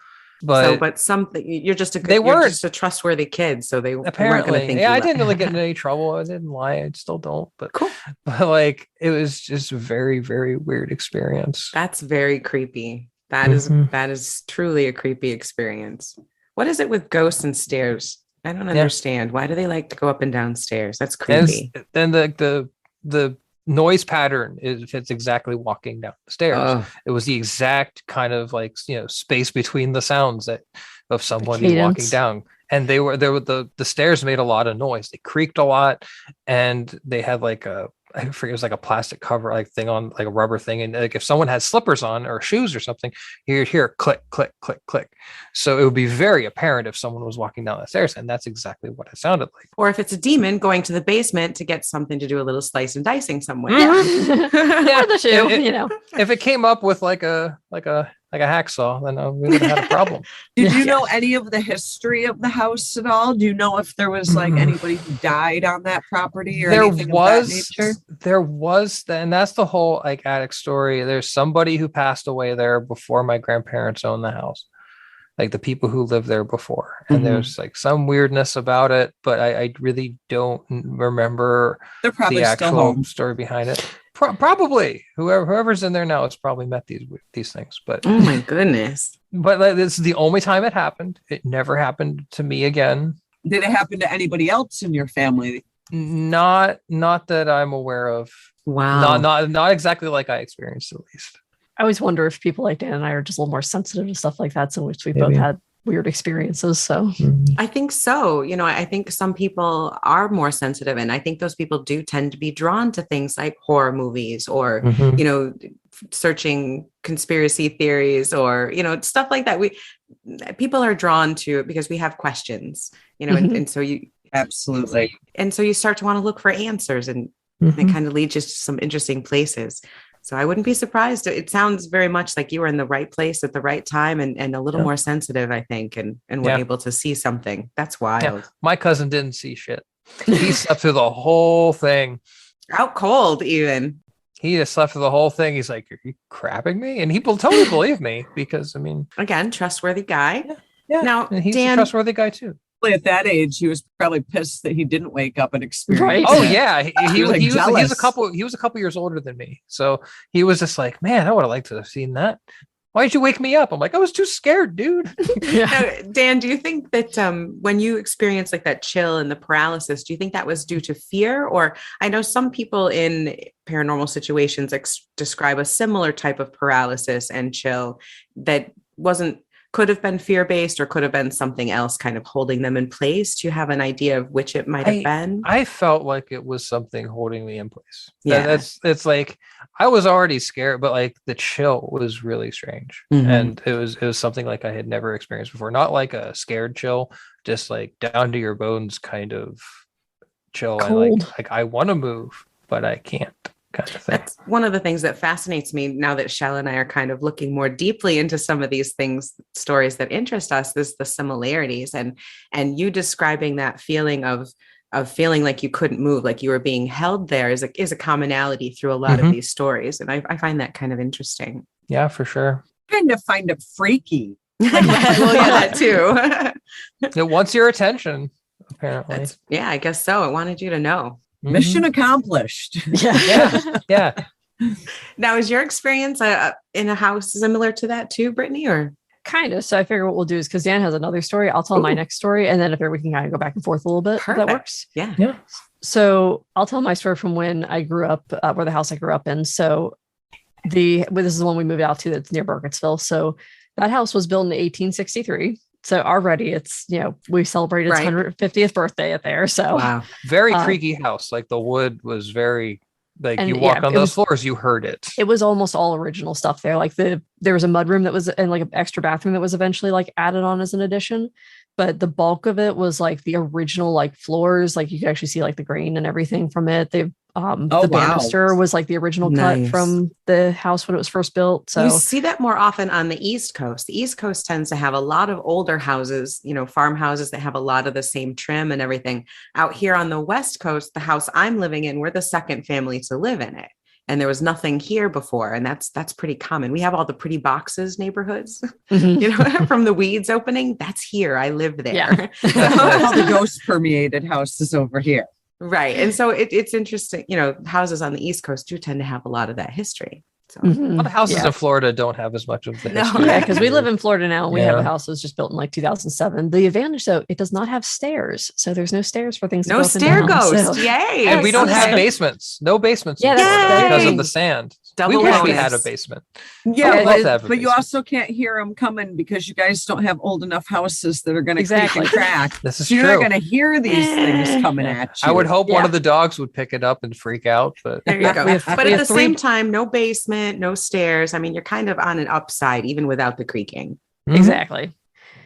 S4: But
S1: something you're just a trustworthy kid, so they
S4: apparently
S1: weren't think
S4: I didn't really get into any trouble. I didn't lie. I still don't. But
S1: cool.
S4: But like it was just a very, very weird experience.
S1: That's very creepy. That is truly a creepy experience. What is it with ghosts and stairs? I don't understand. Why do they like to go up and down stairs? That's creepy.
S4: Then the noise pattern it's exactly walking down the stairs. It was the exact kind of like, space between the sounds of somebody walking down. And the stairs made a lot of noise. They creaked a lot, and they had like I forget, it was like a plastic cover like thing on, like a rubber thing, and like if someone had slippers on or shoes or something, you'd hear click, click, click, click. So it would be very apparent if someone was walking down the stairs, and that's exactly what it sounded like.
S1: Or if it's a demon going to the basement to get something to do a little slice and dicing somewhere.
S3: Yeah. The shoe,
S4: if it came up with like a hacksaw, then we would have had a problem.
S2: Did you know any of the history of the house at all? Do you know if there was like anybody who died on that property or anything of that nature?
S4: There was, and that's the whole like attic story. There's somebody who passed away there before my grandparents owned the house, like the people who lived there before. And there's like some weirdness about it, but I really don't remember the actual story behind it. Probably whoever's in there now has probably met these things, but
S1: oh my goodness.
S4: But this is the only time it happened. It never happened to me again.
S2: Did it happen to anybody else in your family?
S4: Not that I'm aware of.
S1: Wow.
S4: Not exactly like I experienced, at least.
S3: I always wonder if people like Dan and I are just a little more sensitive to stuff like that, in which we both had weird experiences. So
S1: I think so. I think some people are more sensitive, and I think those people do tend to be drawn to things like horror movies or, searching conspiracy theories or, stuff like that. People are drawn to it because we have questions, and so you
S2: absolutely.
S1: And so you start to want to look for answers, and it kind of leads you to some interesting places. So I wouldn't be surprised. It sounds very much like you were in the right place at the right time and a little more sensitive, I think, and were able to see something. That's wild.
S4: Yeah. My cousin didn't see shit. He slept through the whole thing.
S1: Out cold, even.
S4: He just slept through the whole thing. He's like, "Are you crapping me?" And he totally believed me because,
S1: again, trustworthy guy.
S4: Yeah.
S1: Now,
S4: and he's
S1: Dan,
S4: a trustworthy guy too.
S2: At that age, he was probably pissed that he didn't wake up and experience.
S3: Right.
S4: Oh yeah, he was
S2: jealous.
S4: He was a couple years older than me, so he was just like, "Man, I would have liked to have seen that. Why did you wake me up?" I'm like, "I was too scared, dude."
S1: Now, Dan, do you think that when you experience like that chill and the paralysis, do you think that was due to fear? Or I know some people in paranormal situations describe a similar type of paralysis and chill that could have been fear-based or could have been something else kind of holding them in place. Do you have an idea of which it might have been?
S4: I felt like it was something holding me in place.
S1: Yeah.
S4: It's like I was already scared, but like the chill was really strange. And it was something like I had never experienced before. Not like a scared chill, just like down to your bones kind of chill.
S3: Cold.
S4: I want to move, but I can't. Kind of thing.
S1: That's one of the things that fascinates me now that Chelle and I are kind of looking more deeply into some of these stories that interest us, is the similarities and you describing that feeling of feeling like you couldn't move, like you were being held there is a commonality through a lot of these stories. And I find that kind of interesting.
S4: Yeah, for sure.
S2: Kind of find it freaky.
S1: Well, yeah, that too.
S4: It wants your attention, apparently.
S1: I guess so. It wanted you to know.
S2: Mission accomplished.
S4: Yeah.
S1: Now, is your experience in a house similar to that too, Brittany, or?
S3: Kind of. So I figure what we'll do is, because Dan has another story, I'll tell my next story, and then if we can kind of go back and forth a little bit.
S1: Perfect.
S3: If that works.
S1: Yeah.
S3: So I'll tell my story from when I grew up, where the house I grew up in. So this is the one we moved out to that's near Burkittsville. So that house was built in 1863. So already it's, we celebrated its 150th birthday there. So
S1: wow.
S4: Very creaky house. Like the wood was very, like you walk on those floors, you heard it.
S3: It was almost all original stuff there. Like there was a mudroom that was, and like an extra bathroom that was eventually like added on as an addition. But the bulk of it was like the original like floors. Like you could actually see like the grain and everything from it. They've The banister was like the original cut from the house when it was first built. So
S1: you see that more often on the East Coast. The East Coast tends to have a lot of older houses, farmhouses that have a lot of the same trim and everything. Out here on the West Coast, the house I'm living in, we're the second family to live in it. And there was nothing here before. And that's pretty common. We have all the pretty boxes neighborhoods, from the weeds opening. That's here. I live there.
S3: Yeah.
S2: All the ghost permeated houses over here.
S1: Right. And so it's interesting, houses on the East Coast do tend to have a lot of that history. So
S4: well, the houses in Florida don't have as much of the history.
S3: Yeah, because we live in Florida now and we have a house that was just built in like 2007. The advantage, though, it does not have stairs. So there's no stairs for things.
S1: No stair ghost.
S3: So.
S1: Yay.
S4: And we don't have basements. No basements.
S3: Yeah,
S4: because of the sand. We wish we had a basement.
S2: Yeah, but you also can't hear them coming because you guys don't have old enough houses that are going to creak and crack.
S4: This is
S2: true.
S4: You're
S2: not going to hear these things coming at you.
S4: I would hope one of the dogs would pick it up and freak out. But
S1: there you go. But at the same time, no basement, no stairs. I mean, you're kind of on an upside even without the creaking.
S3: Exactly.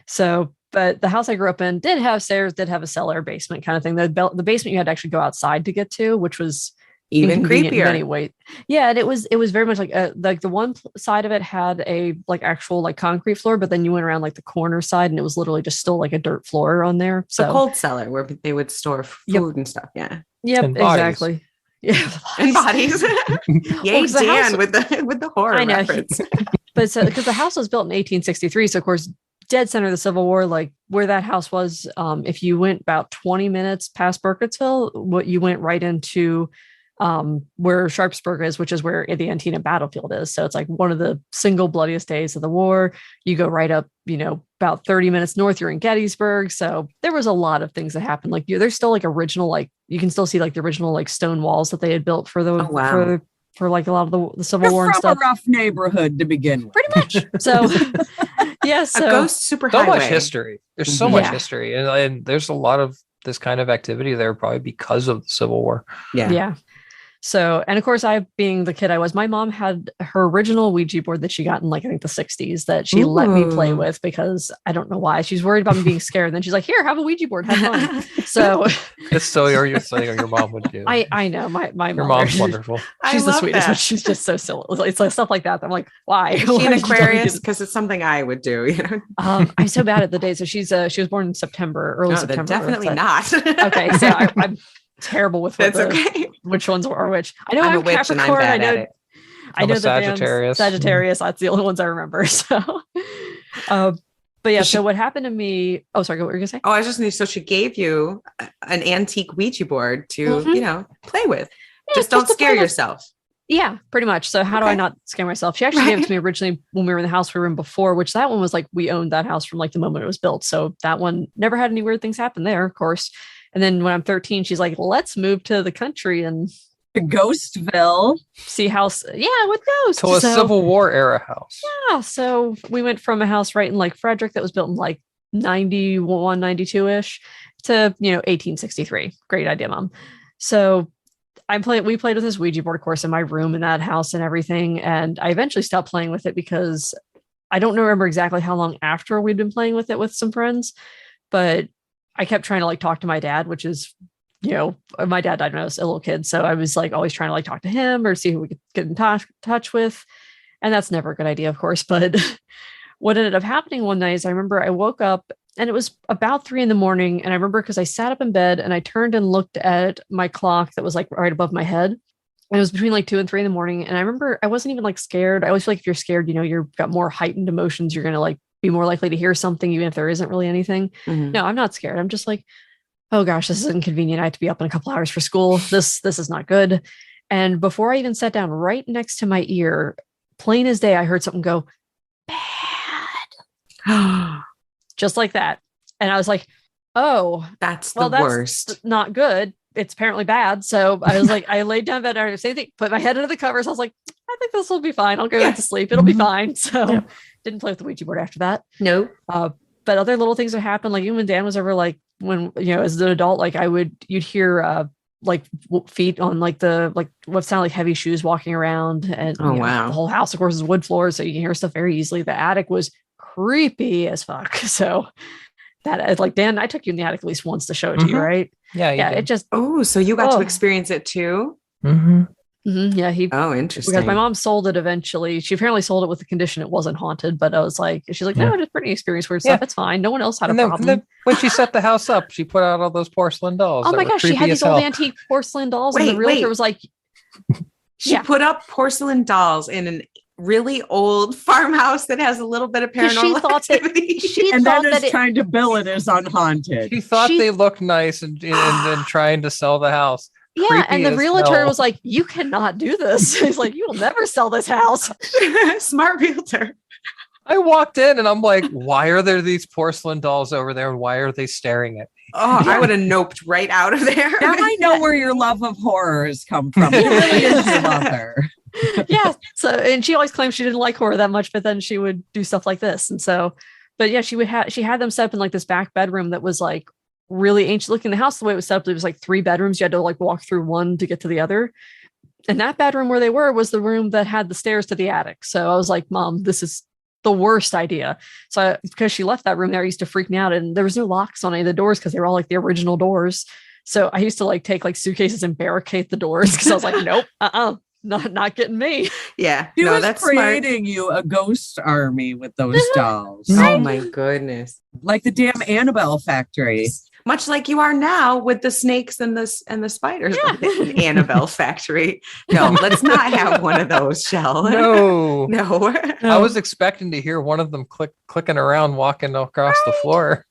S3: So, but the house I grew up in did have stairs, did have a cellar, basement kind of thing. The basement you had to actually go outside to get to, which was
S1: even creepier.
S3: Anyway, yeah, and it was very much like the one side of it had a like actual like concrete floor, but then you went around like the corner side, and it was literally just still like a dirt floor on there. So
S1: a cold cellar where they would store food and stuff. Yeah.
S3: Yep. Exactly. Yeah.
S1: And bodies. Yay, Dan with the horror
S3: I know.
S1: reference.
S3: But so because the house was built in 1863, so of course, dead center of the Civil War, like where that house was. If you went about 20 minutes past Burkittsville, you went right into where Sharpsburg is, which is where the Antietam battlefield is. So it's like one of the single bloodiest days of the war. You go right up, about 30 minutes north, you're in Gettysburg. So there was a lot of things that happened. Like there's still like original, like you can still see like the original like stone walls that they had built for the for like a lot of the Civil War and stuff.
S2: From a rough neighborhood to begin with.
S3: Pretty much. So yeah, so
S1: a ghost superhighway.
S4: So much history. There's so much history, and there's a lot of this kind of activity there probably because of the Civil War.
S3: Yeah. So, and of course, I, being the kid I was, my mom had her original Ouija board that she got in like, I think the 60s that she let me play with because I don't know why. She's worried about me being scared. And then she's like, here, have a Ouija board. Have fun. So
S4: it's so you're saying your mom would do.
S3: I know my
S4: your mom's wonderful.
S3: She's the sweetest, but she's just so silly. It's like stuff like that. I'm like, why?
S1: She's an Aquarius because it's something I would do.
S3: I'm so bad at the days. So she was born in September, early September.
S1: Definitely not.
S3: Okay. So I'm terrible with which ones are which. I know I'm a witch and I'm bad at it. I know the Sagittarius. Sagittarius. That's the only ones I remember. So, but yeah. So what happened to me? Oh, sorry. What were you gonna say?
S1: Oh, I was just going to. So she gave you an antique Ouija board to play with. Yeah, just don't scare yourself.
S3: Yeah, pretty much. So how do I not scare myself? She actually gave it to me originally when we were in the house we were in before, which that one was like we owned that house from like the moment it was built. So that one never had any weird things happen there, of course. And then when I'm 13, she's like, let's move to the country and
S2: Ghostville.
S3: See house. Yeah, with ghosts.
S4: So a Civil War era house.
S3: Yeah. So we went from a house right in like Frederick that was built in like 91, 92-ish to, 1863. Great idea, Mom. So we played with this Ouija board, of course, in my room in that house and everything. And I eventually stopped playing with it because I don't remember exactly how long after we'd been playing with it with some friends, but I kept trying to like talk to my dad, which is, my dad died when I was a little kid. So I was like always trying to like talk to him or see who we could get in touch with. And that's never a good idea, of course. But what ended up happening one night is I remember I woke up and it was about 3 a.m. And I remember because I sat up in bed and I turned and looked at my clock that was like right above my head. And it was between like 2 and 3 a.m. And I remember I wasn't even like scared. I always feel like if you're scared, you've got more heightened emotions. You're going to like be more likely to hear something, even if there isn't really anything. Mm-hmm. No, I'm not scared. I'm just like, oh gosh, this is inconvenient. I have to be up in a couple hours for school. This is not good. And before I even sat down, right next to my ear, plain as day, I heard something go, bad. Just like that. And I was like, oh,
S1: that's the worst.
S3: Not good. It's apparently bad. So I was like, I laid down in bed and same thing, put my head under the covers. I was like, I think this will be fine. I'll go back to sleep. It'll be fine. So didn't play with the Ouija board after that.
S1: No.
S3: But other little things that happened, like even when Dan was ever like, when, as an adult, like you'd hear like feet on like what sounded like heavy shoes walking around. And
S1: wow.
S3: The whole house, of course, is wood floors. So you can hear stuff very easily. The attic was creepy as fuck. So that like Dan, I took you in the attic at least once to show it to you, right?
S4: Yeah.
S3: It just.
S1: Oh, so you got to experience it too?
S4: Mm-hmm.
S3: Mm-hmm. Yeah,
S1: Oh, interesting.
S3: Because my mom sold it eventually. She apparently sold it with the condition it wasn't haunted, but I was like, she's like, no, just Brittany experienced weird stuff. It's fine. No one else had a problem.
S4: Then when she set the house up, she put out all those porcelain dolls.
S3: Oh my gosh, she had these old antique porcelain dolls, and the realtor was like,
S1: she put up porcelain dolls in an really old farmhouse that has a little bit of paranormal activity.
S2: And then is trying to bill it as unhaunted.
S4: She thought they looked nice and trying to sell the house.
S3: Yeah, creepy, and the realtor was like, you cannot do this. He's like, you will never sell this house.
S1: Smart realtor.
S4: I walked in and I'm like, why are there these porcelain dolls over there and why are they staring at me?
S1: Oh, I would have noped right out of there.
S2: Now I know where your love of horror has come from. It really is your mother.
S3: Yeah. So, and she always claimed she didn't like horror that much, but then she would do stuff like this. And so, but yeah, she had them set up in like this back bedroom that was like really ancient looking. The house, the way it was set up, it was like 3 bedrooms. You had to like walk through one to get to the other. And that bedroom where they were was the room that had the stairs to the attic. So I was like, Mom, this is the worst idea. So because she left that room there, I used to freak me out, and there was no locks on any of the doors because they were all like the original doors. So I used to like take like suitcases and barricade the doors because I was like, nope, not getting me.
S1: Yeah.
S2: She was creating you a ghost army with those dolls.
S1: Oh my goodness.
S2: Like the damn Annabelle factory.
S1: Much like you are now with the snakes and the spiders. Yeah. Annabelle factory. No, let's not have one of those, Chelle.
S4: No. I was expecting to hear one of them clicking around, walking across the floor.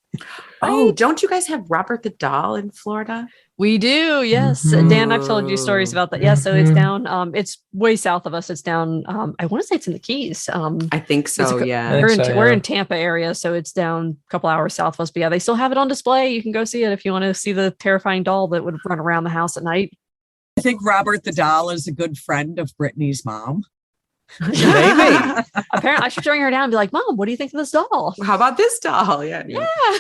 S1: Oh, don't you guys have Robert the Doll in Florida?
S3: We do, yes. Mm-hmm. Dan, I've told you stories about that. Yeah, so it's down, it's way south of us. It's down, I want to say it's in the Keys.
S1: I think so, yeah.
S3: We're in Tampa area, so it's down a couple hours south of us. But yeah, they still have it on display. You can go see it if you want to see the terrifying doll that would run around the house at night.
S2: I think Robert the Doll is a good friend of Brittany's mom.
S3: Maybe. Apparently, I should bring her down and be like, Mom, what do you think of this doll?
S1: How about this doll? Yeah.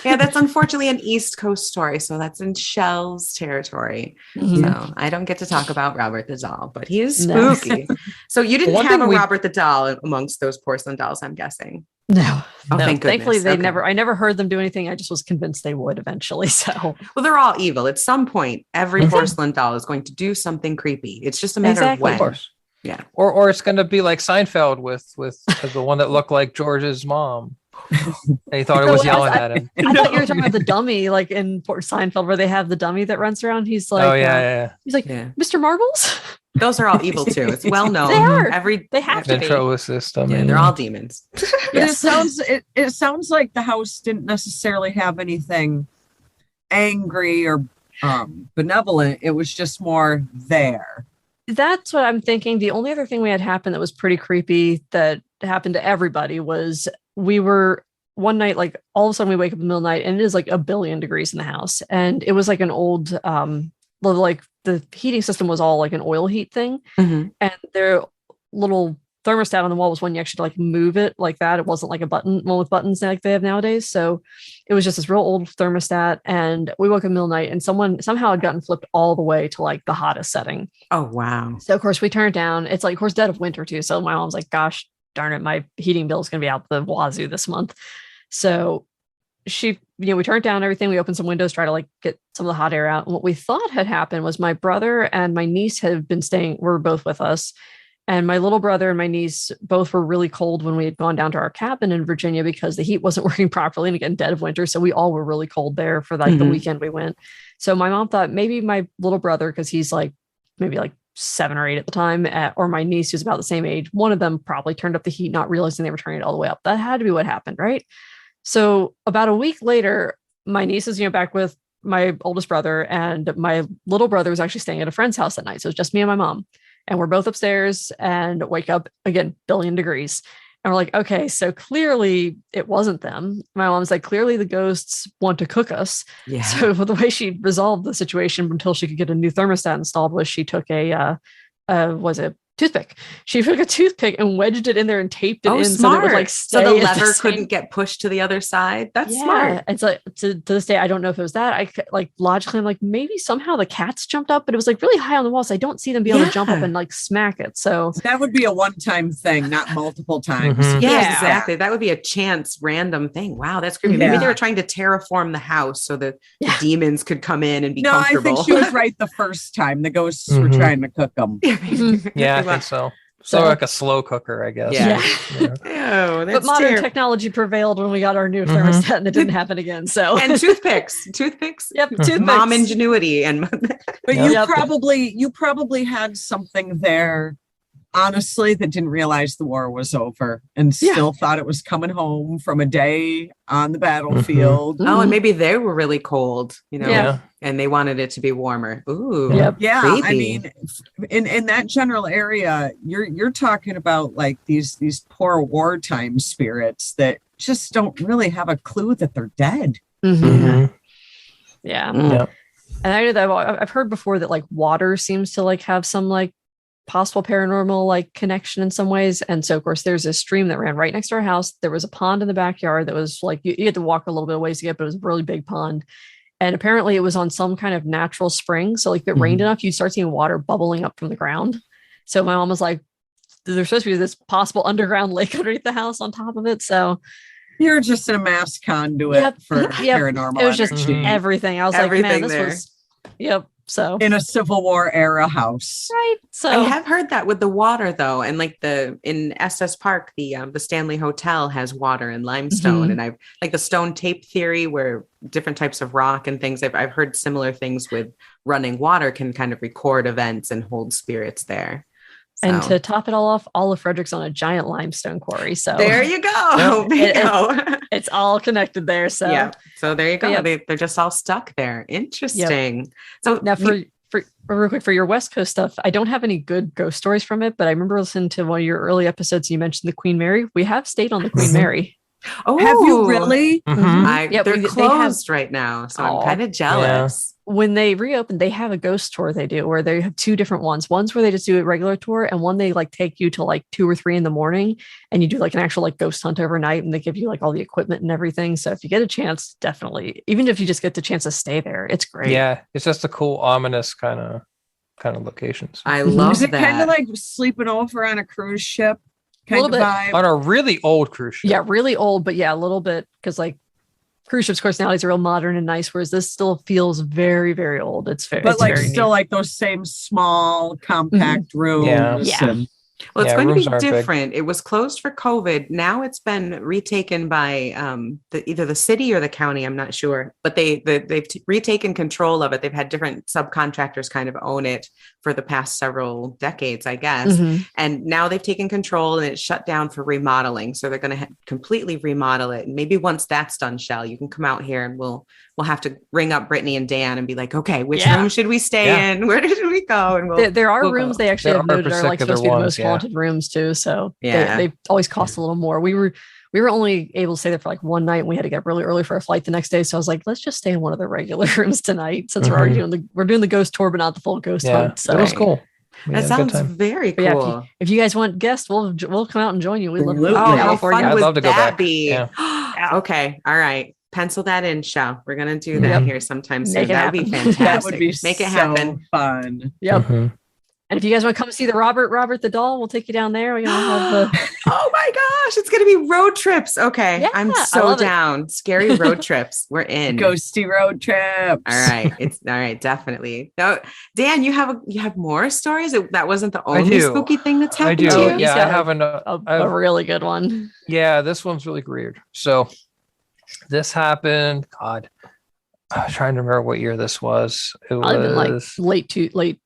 S1: That's unfortunately an East Coast story, so that's in Chelle's territory. Mm-hmm. So I don't get to talk about Robert the Doll, but he is spooky. So you didn't have a Robert the Doll amongst those porcelain dolls, I'm guessing.
S3: No.
S1: Oh, thank goodness.
S3: Thankfully, I never heard them do anything. I just was convinced they would eventually. So,
S1: well, they're all evil. At some point, every porcelain doll is going to do something creepy. It's just a matter of when. Of course. Yeah.
S4: Or it's going to be like Seinfeld with the one that looked like George's mom. And he thought it was yelling at him.
S3: I thought you were talking about the dummy, like in Seinfeld, where they have the dummy that runs around. He's like, he's like, Mr. Marbles.
S1: Those are all evil too. It's well known.
S3: They are. They have to be.
S4: Ventriloquist system.
S1: Yeah, they're all demons.
S2: Yes. It sounds like the house didn't necessarily have anything angry or benevolent. It was just more there.
S3: That's what I'm thinking. The only other thing we had happen that was pretty creepy that happened to everybody was we were one night, like all of a sudden we wake up in the middle of the night and it is like 1 billion degrees in the house. And it was like an old, like the heating system was all like an oil heat thing. Mm-hmm. And their little thermostat on the wall was one you actually like move it like that. It wasn't like a button one with buttons like they have nowadays. So it was just this real old thermostat. And we woke up in the middle of the night and someone somehow had gotten flipped all the way to like the hottest setting.
S1: Oh, wow.
S3: So of course we turned it down. It's like, of course, dead of winter too. So my mom's like, gosh, darn it, my heating bill is going to be out the wazoo this month. So we turned it down everything. We opened some windows, try to like get some of the hot air out. And what we thought had happened was my brother and my niece had been were both with us. And my little brother and my niece both were really cold when we had gone down to our cabin in Virginia because the heat wasn't working properly. And again, dead of winter. So we all were really cold there for like the weekend we went. So my mom thought maybe my little brother, because he's like maybe like 7 or 8 at the time, or my niece who's about the same age, one of them probably turned up the heat, not realizing they were turning it all the way up. That had to be what happened, right? So about a week later, my niece is back with my oldest brother, and my little brother was actually staying at a friend's house that night. So it's just me and my mom. And we're both upstairs and wake up again, 1 billion degrees. And we're like, okay, so clearly it wasn't them. My mom's like, clearly the ghosts want to cook us. Yeah. So the way she resolved the situation until she could get a new thermostat installed was she took a 2 toothpick. She took a toothpick and wedged it in there and taped it in
S1: smart.
S3: so that it would like stay.
S1: So the lever couldn't get pushed to the other side. That's smart.
S3: It's like to this day, I don't know if it was that. I like logically, I'm like maybe somehow the cats jumped up, but it was like really high on the wall, so I don't see them be able to jump up and like smack it. So
S2: that would be a one-time thing, not multiple times.
S1: Mm-hmm. Yeah, exactly. That would be a chance random thing. Wow, that's creepy. Maybe they were trying to terraform the house so that the demons could come in and be comfortable.
S2: I think she was right the first time. The ghosts were trying to cook them.
S4: Yeah, I think so. So like a slow cooker, I guess.
S1: Yeah.
S3: Oh, but modern technology prevailed when we got our new thermostat, and it didn't happen again. So
S1: and toothpicks. Yep, toothpicks. Mom ingenuity and.
S2: But you probably had something there, honestly, that didn't realize the war was over and still thought it was coming home from a day on the battlefield.
S1: Mm-hmm. Oh, and maybe they were really cold, and they wanted it to be warmer. Ooh,
S2: yeah.
S1: Creepy.
S2: I mean, in that general area, you're talking about like these poor wartime spirits that just don't really have a clue that they're dead.
S3: Mm-hmm. Yeah. And I know that I've heard before that like water seems to like have some like possible paranormal like connection in some ways. And so of course there's a stream that ran right next to our house. There was a pond in the backyard that was like you had to walk a little bit of ways to get, but it was a really big pond. And apparently it was on some kind of natural spring. So like if it rained enough, you'd start seeing water bubbling up from the ground. So my mom was like, there's supposed to be this possible underground lake underneath the house on top of it. So
S2: you're just a mass conduit for paranormal.
S3: It was just everything. I was like, man, this was so
S2: in a Civil War era house.
S3: Right. So
S1: I have heard that with the water though. And like in Estes Park, the Stanley Hotel has water and limestone. And I've like the stone tape theory where different types of rock and things. I've heard similar things with running water can kind of record events and hold spirits there. So.
S3: And to top it all off, all of Frederick's on a giant limestone quarry. So
S1: there you go.
S3: It's all connected there. So
S1: so there you go. They're just all stuck there. Interesting. So
S3: now for real quick for your West Coast stuff, I don't have any good ghost stories from it, but I remember listening to one of your early episodes. You mentioned the Queen Mary. We have stayed on the Queen Mary.
S1: Oh,
S2: have you really?
S1: They're closed right now, so I'm kind of jealous.
S3: When they reopen, they have a ghost tour they do where they have two different ones. One's where they just do a regular tour, and one they like take you to like 2 or 3 in the morning, and you do like an actual like ghost hunt overnight, and they give you like all the equipment and everything. So if you get a chance, definitely, even if you just get the chance to stay there, it's great.
S4: Yeah, it's just a cool, ominous kind of locations.
S1: I love
S2: Is it
S1: that.
S2: kind of like sleeping over on a cruise ship? Kind of vibe?
S4: On a really old cruise ship.
S3: Yeah, really old, but a little bit because like cruise ships, of course, nowadays are real modern and nice, whereas this still feels very, very old. It's very,
S2: but like
S3: very
S2: still
S3: neat.
S2: like those same small, compact rooms.
S3: Yeah.
S1: Well, it's going to be different. Big. It was closed for COVID. Now it's been retaken by either the city or the county. I'm not sure, but they've retaken control of it. They've had different subcontractors kind of own it for the past several decades, I guess. And now they've taken control and it's shut down for remodeling. So they're going to completely remodel it. And maybe once that's done, Chelle, you can come out here and we'll have to ring up Brittany and Dan and be like, okay, which room should we stay in? Where should we go? And
S3: there are rooms they actually have noted are like supposed to be the most haunted rooms too. So they always cost a little more. We were only able to stay there for like one night and we had to get really early for a flight the next day. So I was like, let's just stay in one of the regular rooms tonight since we're already doing the ghost tour, but not the full ghost hunt. So
S4: it was cool.
S1: That sounds very cool.
S3: Yeah, if you guys want guests, we'll come out and join you. We'd love to.
S1: How fun would
S4: to go
S1: that
S4: back.
S1: be?
S4: Yeah.
S1: Okay. All right. Pencil that in, Chelle. We're going to do that here sometime soon. That would be fantastic.
S2: That would be
S1: Make it happen.
S2: Fun.
S3: Yep. And if you guys want to come see the Robert the doll, we'll take you down there. We're gonna have the
S1: oh my gosh, it's gonna be road trips. Okay. I'm so down. Scary road trips. We're in.
S2: Ghosty road trips.
S1: All right. It's all right, definitely. Now, Dan, you have more stories? That wasn't the only spooky thing that's happened to you?
S4: Yeah, I have
S3: a really good one.
S4: Yeah, this one's really weird. So this happened, God, I'm trying to remember what year this was. It was
S3: like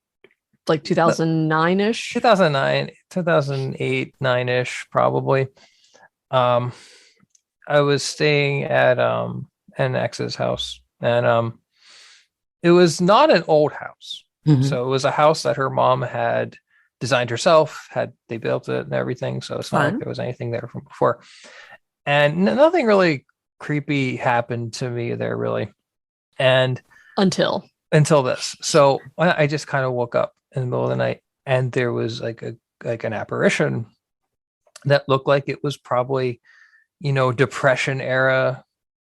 S3: like 2009-ish.
S4: 2009, 2008, 9-ish, probably. I was staying at an ex's house, and it was not an old house. So it was a house that her mom had designed herself, they built it and everything. So it's not like there was anything there from before. And nothing really creepy happened to me there, really. And until this. So I just kind of woke up in the middle of the night and there was like a an apparition that looked like it was probably, Depression era,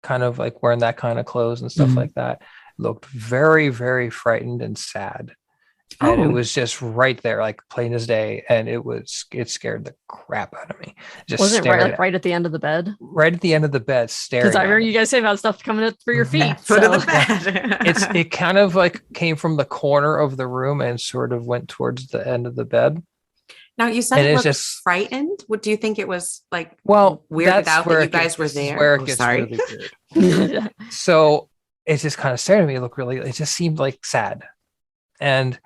S4: kind of like wearing that kind of clothes and stuff like that. Looked very, very frightened and sad. And it was just right there, like plain as day. And it scared the crap out of me. Just
S3: wasn't it right at the end of the bed?
S4: Right at the end of the bed, staring.
S3: Because I remember you guys saying about stuff coming up for your feet.
S1: Foot of the bed.
S4: It kind of like came from the corner of the room and sort of went towards the end of the bed.
S1: Now you said it was frightened. What do you think it was like?
S4: Well,
S1: weirded out that you guys were there.
S4: Where it gets really weird. So it just kind of stared at me. It just seemed like sad, and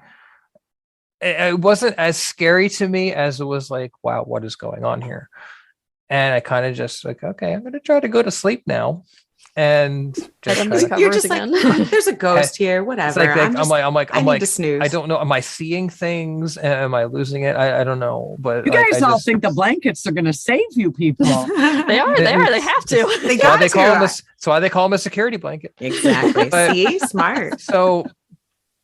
S4: it wasn't as scary to me as it was like, wow, what is going on here? And I kind of just like, okay, I'm going to try to go to sleep now. And
S1: you're just like, there's a ghost here, whatever.
S4: I'm like,
S1: I need to snooze.
S4: I don't know. Am I seeing things? Am I losing it? I don't know. But
S2: you guys all think the blankets are going to save you people.
S3: They are. They have to.
S4: That's why they call them a security blanket.
S1: Exactly. See, smart.
S4: So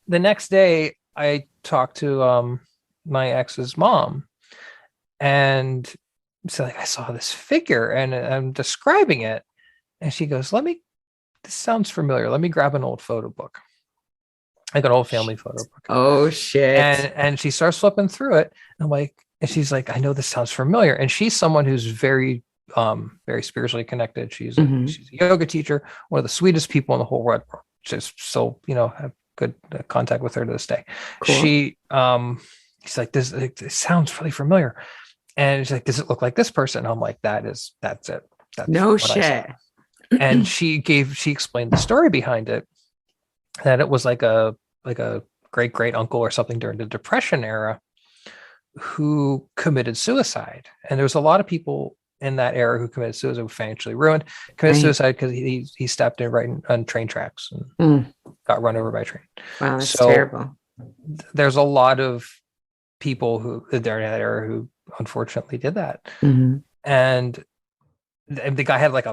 S4: the next day I talked to my ex's mom, and so like, I saw this figure and I'm describing it. And she goes, this sounds familiar. Let me grab an old photo book. Like an old family photo book.
S1: Oh shit.
S4: And she starts flipping through it. And I'm like, and she's like, I know this sounds familiar. And she's someone who's very, very spiritually connected. She's a yoga teacher, one of the sweetest people in the whole world. Just so, have good contact with her to this day. Cool. She's like, this sounds really familiar. And she's like, does it look like this person? And I'm like, that's it. That's
S1: no shit.
S4: And she explained the story behind it, that it was like a great uncle or something during the Depression era who committed suicide. And there was a lot of people in that era who committed suicide, were financially ruined, committed suicide because he stepped in right on train tracks and got run over by a train.
S1: Wow, that's terrible.
S4: There's a lot of people who during that era who unfortunately did that. And the guy had like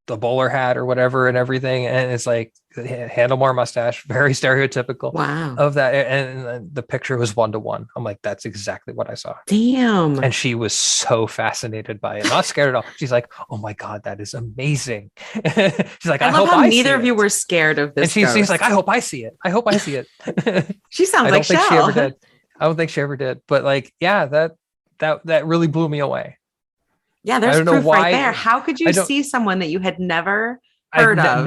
S4: the bowler hat or whatever and everything, and it's like handlebar mustache, very stereotypical of that. And the picture was 1-to-1. I'm like, that's exactly what I saw.
S1: Damn.
S4: And she was so fascinated by it, not scared at all. She's like, oh my god, that is amazing. She's like, I hope how
S1: neither of you were scared of this.
S4: And she's like, I hope I see it. I hope I see it.
S1: She sounds like Chelle.
S4: She ever did. I don't think she ever did. But like, yeah, that really blew me away.
S1: Yeah, there's proof right there. How could you see someone that you had never heard of?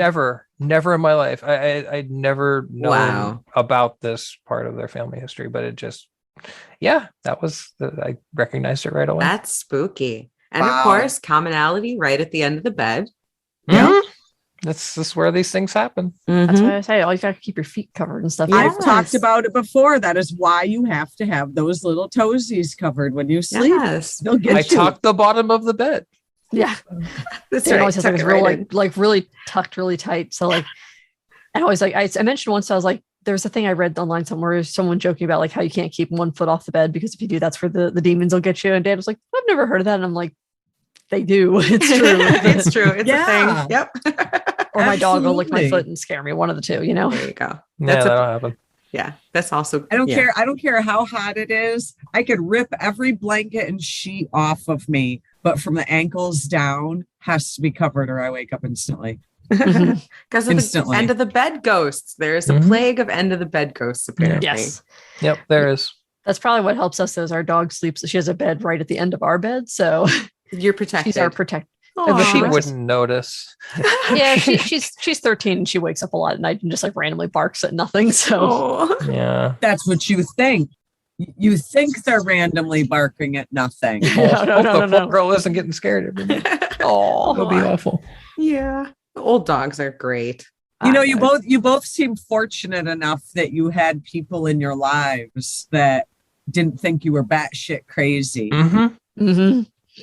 S4: Never in my life. I'd never known about this part of their family history, but it just, I recognized it right away.
S1: That's spooky. And of course, commonality right at the end of the bed.
S4: Yeah. That's where these things happen.
S3: That's why I say, you got to keep your feet covered and stuff.
S2: I've talked about it before. That is why you have to have those little toesies covered when you sleep.
S1: Yes.
S2: They'll get you.
S4: Tuck the bottom of the bed.
S3: Yeah.
S1: That's
S3: right. Always has like real, like really tucked really tight. So like, and always like, I mentioned once, I was like, there's a thing I read online somewhere, someone joking about like how you can't keep one foot off the bed because if you do, that's where the demons will get you. And Dan was like, I've never heard of that. And I'm like, they do. It's true.
S1: It's true. It's a thing. Yep.
S3: Or my dog will lick my foot and scare me. One of the two,
S1: There you go.
S4: That'll happen.
S1: Yeah. That's also.
S2: I don't care. I don't care how hot it is. I could rip every blanket and sheet off of me, but from the ankles down has to be covered or I wake up instantly.
S1: Because of the end of the bed ghosts. There is a plague of end of the bed ghosts, apparently.
S3: Yes.
S4: Yep, there is.
S3: That's probably what helps us is our dog sleeps. She has a bed right at the end of our bed. So
S1: you're protected.
S3: She's our protector.
S4: She wouldn't notice.
S3: Yeah, she's 13 and she wakes up a lot at night and just like randomly barks at nothing. So
S4: yeah,
S2: that's what you think. You think they're randomly barking at nothing.
S4: The poor girl isn't getting scared every night. Oh, that'd be awful.
S1: Yeah, old dogs are great.
S2: You both seem fortunate enough that you had people in your lives that didn't think you were batshit crazy.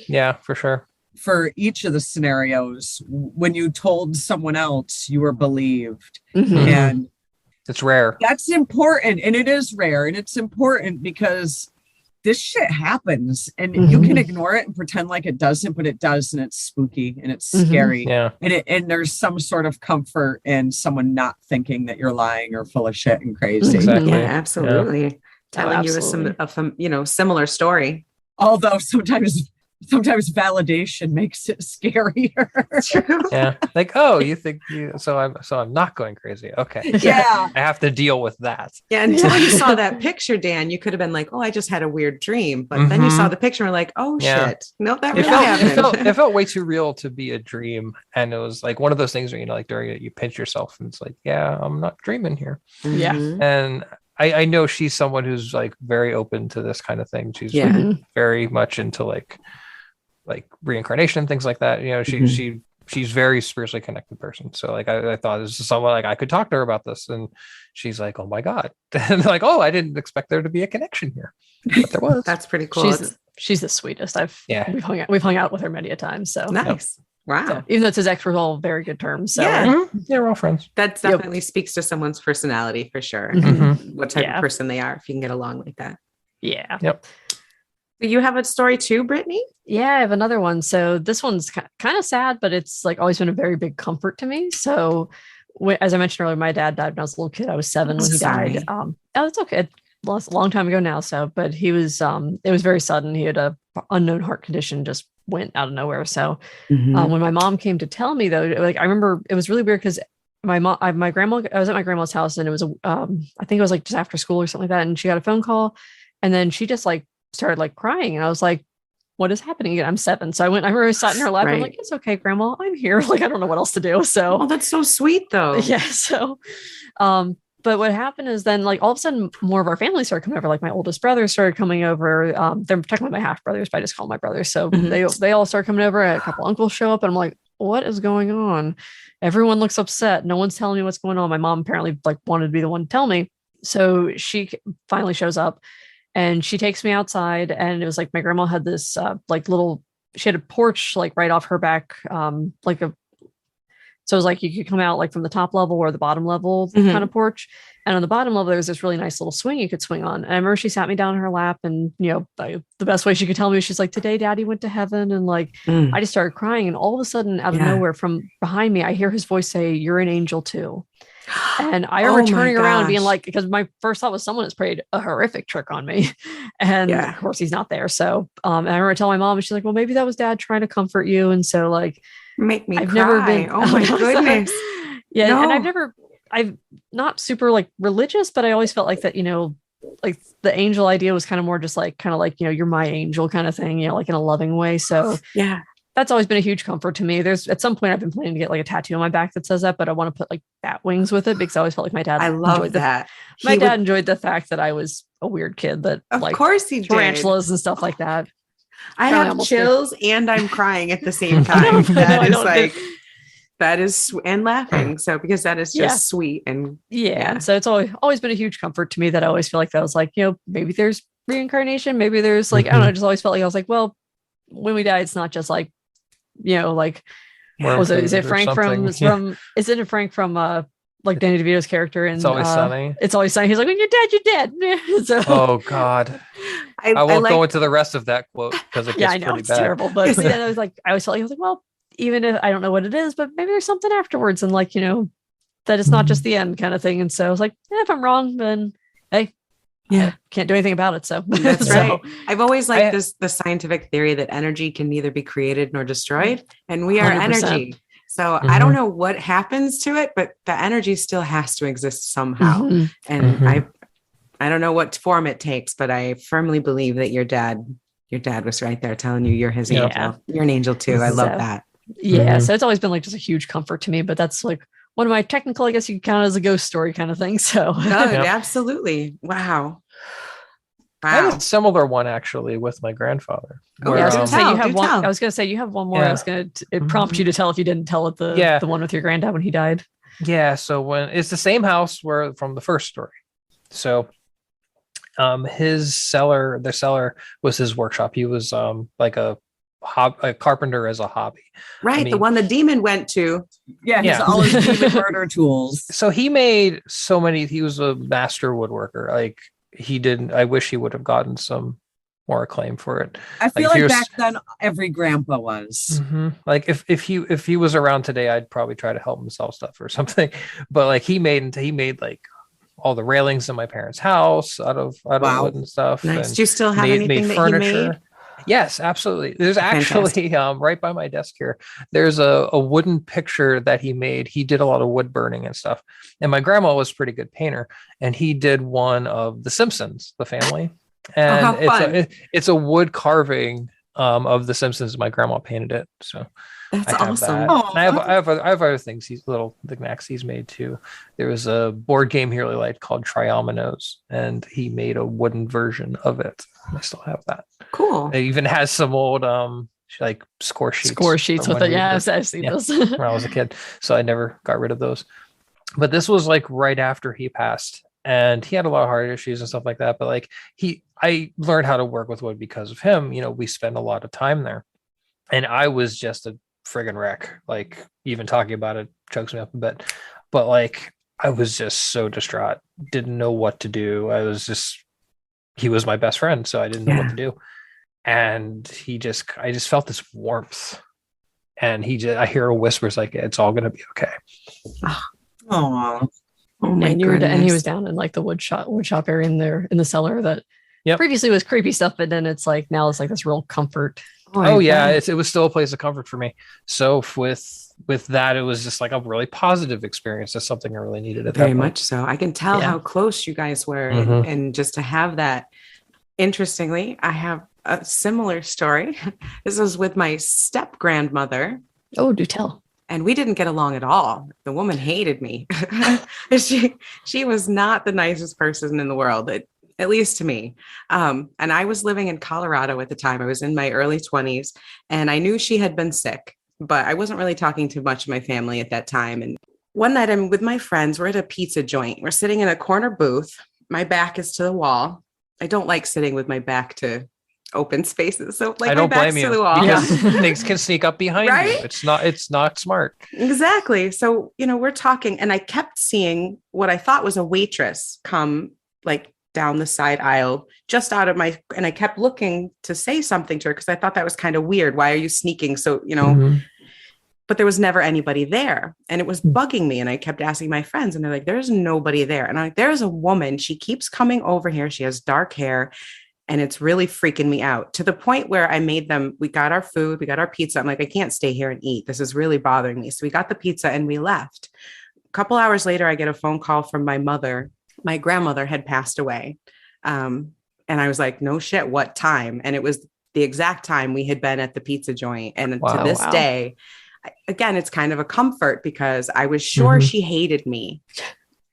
S4: Yeah, for sure.
S2: For each of the scenarios, when you told someone else, you were believed. And
S4: it's rare.
S2: That's important. And it is rare. And it's important because this shit happens and you can ignore it and pretend like it doesn't, but it does. And it's spooky and it's scary.
S4: Yeah.
S2: And there's some sort of comfort in someone not thinking that you're lying or full of shit and crazy.
S4: Exactly.
S1: Yeah, absolutely. Yeah. telling you a similar story.
S2: Although sometimes validation makes it scarier.
S1: True.
S4: Yeah. Like, oh, you think so I'm not going crazy. Okay.
S2: Yeah.
S4: I have to deal with that.
S1: Yeah. Until you saw that picture, Dan, you could have been like, oh, I just had a weird dream. But then you saw the picture and were like, oh shit. No, that really happened.
S4: It felt way too real to be a dream. And it was like one of those things where, like during it, you pinch yourself and it's like, yeah, I'm not dreaming here.
S3: Yeah.
S4: And I know she's someone who's like very open to this kind of thing. She's like, very much into like reincarnation and things like that. She's very spiritually connected person. So like I thought this is someone like I could talk to her about this, and she's like, oh my God. And like, oh, I didn't expect there to be a connection here. But there was.
S1: That's pretty cool.
S3: She's the sweetest. We've hung out with her many a time. So
S1: nice. Wow.
S3: So, even though it's his ex, we're all very good terms. So
S4: we're all friends.
S1: That definitely speaks to someone's personality for sure. What type of person they are, if you can get along like that.
S3: Yeah.
S4: Yep.
S1: Do you have a story too, Brittany?
S3: Yeah, I have another one. So this one's kind of sad, but it's like always been a very big comfort to me. So as I mentioned earlier, my dad died when I was a little kid. I was 7 when he died. It's okay. It was a long time ago now. So, but he was, it was very sudden. He had a unknown heart condition, just went out of nowhere. So when my mom came to tell me though, like I remember it was really weird because I was at my grandma's house and it was I think it was like just after school or something like that. And she got a phone call and then she just like started like crying. And I was like, what is happening? I'm 7. So I remember I sat in her lap. I'm like, it's okay, Grandma, I'm here. Like, I don't know what else to do. So
S1: that's so sweet though.
S3: Yeah. So, but what happened is then like all of a sudden more of our family started coming over. Like my oldest brother started coming over. They're technically my half brothers, but I just call them my brothers. So they all started coming over. A couple uncles show up and I'm like, what is going on? Everyone looks upset. No one's telling me what's going on. My mom apparently like wanted to be the one to tell me. So she finally shows up and she takes me outside and it was like my grandma had this she had a porch like right off her back, so it was like you could come out like from the top level or the bottom level kind of porch. And on the bottom level, there was this really nice little swing you could swing on. And I remember she sat me down in her lap and, the best way she could tell me was she's like, today Daddy went to heaven. And like, I just started crying. And all of a sudden out of nowhere from behind me, I hear his voice say, you're an angel too. And I remember turning around and being like, because my first thought was someone has played a horrific trick on me. And of course he's not there. So and I remember telling my mom, and she's like, well, maybe that was Dad trying to comfort you. And so like,
S1: make me
S3: I've
S1: cry.
S3: Never been,
S1: oh my goodness.
S3: Yeah. No. And I'm not super like religious, but I always felt like that, like the angel idea was kind of more just like, you're my angel kind of thing, like in a loving way. So
S1: yeah,
S3: that's always been a huge comfort to me. There's at some point I've been planning to get like a tattoo on my back that says that, but I want to put like bat wings with it because I always felt like my dad.
S1: I love that.
S3: My dad enjoyed the fact that I was a weird kid that
S1: of course he did.
S3: Tarantulas and stuff like that.
S1: I have chills and I'm crying at the same time. That is and laughing. So because that is just sweet and
S3: So it's always been a huge comfort to me that I always feel like that was like, maybe there's reincarnation, maybe there's like, I don't know, I just always felt like I was like, well, when we die, it's not just like, like is it Frank from isn't it Frank from like Danny DeVito's character in It's Always Sunny? It's Always Sunny. He's like, when you're dead, you're dead. So,
S4: oh God. I won't go into the rest of that quote because it gets
S3: I know
S4: pretty
S3: it's
S4: bad.
S3: Terrible. But then I was like, I always felt like I was like, well, even if I don't know what it is, but maybe there's something afterwards and like, that it's not just the end kind of thing. And so I was like, if I'm wrong, then hey, I can't do anything about it. So
S1: that's right. I've always liked the scientific theory that energy can neither be created nor destroyed. And we are 100%. Energy. So I don't know what happens to it, but the energy still has to exist somehow. And I don't know what form it takes, but I firmly believe that your dad was right there telling you you're his angel. You're an angel too. I love that.
S3: Yeah. So it's always been like just a huge comfort to me, but that's like one of my technical, I guess you could count as a ghost story kind of thing. So
S1: absolutely. Wow.
S4: I had a similar one actually with my grandfather.
S3: Where, I was going to say you have one. I was going to say you have one more. I was going to prompt you to tell if you didn't tell it the one with your granddad when he died. Yeah.
S4: So when it's the same house where from the first story. So his cellar, the cellar was his workshop. He was like a carpenter as a hobby.
S2: Right. The one the demon went to. Yeah. All his demon murder tools.
S4: So he made so many, he was a master woodworker. Like I wish he would have gotten some more acclaim for it.
S2: I feel like back then every grandpa was.
S4: Like if he was around today, I'd probably try to help him sell stuff or something. But like he made like all the railings in my parents' house out of wood and stuff.
S1: Nice.
S4: And
S1: do you still have anything that
S4: furniture.
S1: he made?
S4: Yes, absolutely. There's actually right by my desk here, there's a wooden picture that he made. He did a lot of wood burning and stuff. And my grandma was a pretty good painter, and he did one of the Simpsons, the family. And it's a wood carving of the Simpsons. My grandma painted it. So
S1: that's
S4: I have
S1: awesome.
S4: That. I have other things, he's little knickknacks he's made too. There was a board game he really liked called Triominoes, and he made a wooden version of it. I still have that.
S1: Cool.
S4: It even has some old like score sheets
S3: with it. Yes, I've seen those
S4: when I was a kid. So I never got rid of those. But this was like right after he passed, and he had a lot of heart issues and stuff like that. But like I learned how to work with wood because of him. You know, we spent a lot of time there, and I was just a friggin' wreck. Like even talking about it chokes me up a bit. But like I was just so distraught, didn't know what to do. He was my best friend, so I didn't know what to do. And I just felt this warmth, and I hear whispers like, it's all going to be okay.
S2: Oh
S1: my
S3: and
S1: goodness.
S3: And he was down in like the wood shop area in the cellar that previously was creepy stuff, but then it's like now it's like this real comfort.
S4: It was still a place of comfort for me. So with that, it was just like a really positive experience. That's something I really needed at that point.
S1: Very much so. I can tell how close you guys were, and just to have that. Interestingly, I have a similar story. This was with my step grandmother.
S3: Oh, do tell.
S1: And we didn't get along at all. The woman hated me. She was not the nicest person in the world, at least to me. And I was living in Colorado at the time. I was in my early 20s, and I knew she had been sick, but I wasn't really talking to much of my family at that time. And one night I'm with my friends. We're at a pizza joint. We're sitting in a corner booth. My back is to the wall. I don't like sitting with my back to open spaces. So like I don't blame you,
S4: because things can sneak up behind you. It's not smart.
S1: Exactly. So, we're talking, and I kept seeing what I thought was a waitress come like down the side aisle just out of and I kept looking to say something to her because I thought that was kind of weird. Why are you sneaking? So, but there was never anybody there, and it was bugging me. And I kept asking my friends, and they're like, there's nobody there. And I'm like, there's a woman. She keeps coming over here. She has dark hair, and it's really freaking me out, to the point where we got our food, we got our pizza. I'm like, I can't stay here and eat. This is really bothering me. So we got the pizza and we left. A couple hours later, I get a phone call from my mother. My grandmother had passed away. And I was like, no shit, what time? And it was the exact time we had been at the pizza joint. And to this day, again, it's kind of a comfort because I was sure she hated me,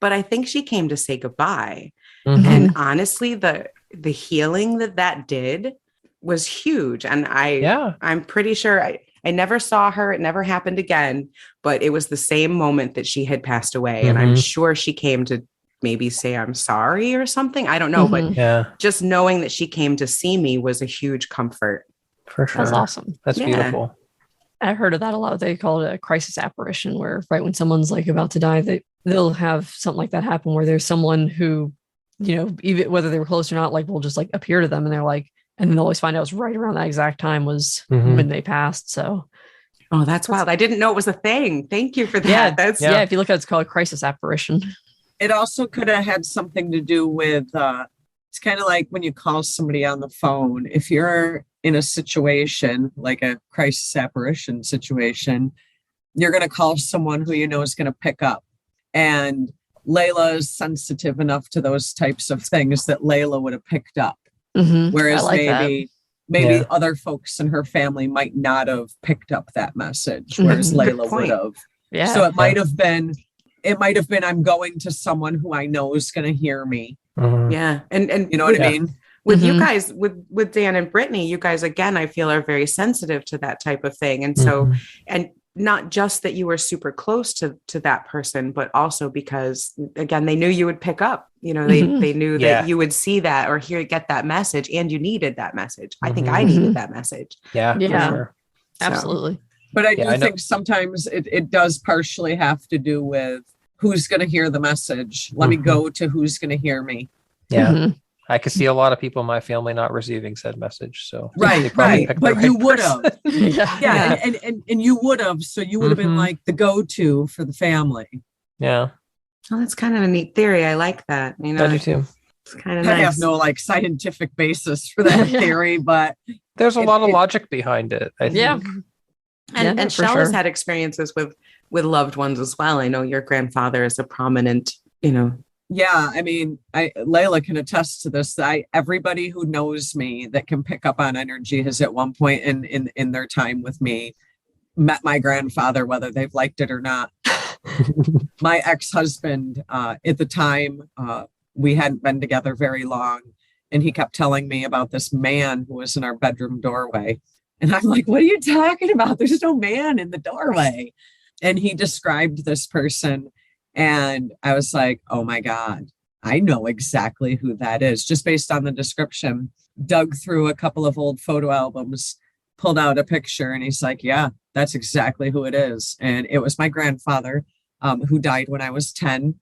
S1: but I think she came to say goodbye. And honestly, the healing that did was huge. And I'm pretty sure I never saw her. It never happened again, but it was the same moment that she had passed away. And I'm sure she came to maybe say, I'm sorry or something. I don't know, but just knowing that she came to see me was a huge comfort.
S4: For sure.
S3: That's awesome.
S4: That's beautiful.
S3: I've heard of that a lot. They call it a crisis apparition, where right when someone's like about to die, they'll have something like that happen, where there's someone who, even whether they were close or not, like will just like appear to them, and they're like, and then they'll always find out it's right around that exact time was when they passed. So,
S1: that's wild. I didn't know it was a thing. Thank you for that.
S3: If you look at it, it's called a crisis apparition.
S2: It also could have had something to do with, it's kind of like when you call somebody on the phone, if you're in a situation like a crisis apparition situation, you're going to call someone who is going to pick up. And Laylla is sensitive enough to those types of things that Laylla would have picked up. Whereas maybe other folks in her family might not have picked up that message, whereas Laylla would have. Yeah. So it might have been, I'm going to someone who I know is going to hear me.
S1: Yeah. And
S2: you know what I mean?
S1: With you guys, with Dan and Brittany, you guys, again, I feel are very sensitive to that type of thing. And so, and not just that you were super close to that person, but also because, again, they knew you would pick up, they knew that you would see that or get that message, and you needed that message. I think I needed that message.
S4: Yeah. For sure.
S3: Absolutely.
S2: But I do think sometimes it does partially have to do with who's going to hear the message. Let me go to who's going to hear me.
S4: Yeah. I could see a lot of people in my family not receiving said message. So
S2: right. But you would have. And you would have. So you would have been like the go-to for the family.
S4: Yeah.
S1: Oh, that's kind of a neat theory. I like that. You know,
S4: I do too.
S1: It's kind of
S2: I
S1: nice.
S2: have no like scientific basis for that theory, but
S4: there's a lot of logic behind it, I think.
S3: Yeah.
S1: And Chelle has had experiences with loved ones as well. I know your grandfather is a prominent,
S2: Yeah, I mean, Laylla can attest to this. Everybody who knows me that can pick up on energy has at one point in their time with me met my grandfather, whether they've liked it or not. My ex-husband, at the time, we hadn't been together very long, and he kept telling me about this man who was in our bedroom doorway. And I'm like, what are you talking about? There's no man in the doorway. And he described this person. And I was like, oh my God, I know exactly who that is, just based on the description. Dug through a couple of old photo albums, pulled out a picture, and he's like, yeah, that's exactly who it is. And it was my grandfather, who died when I was 10.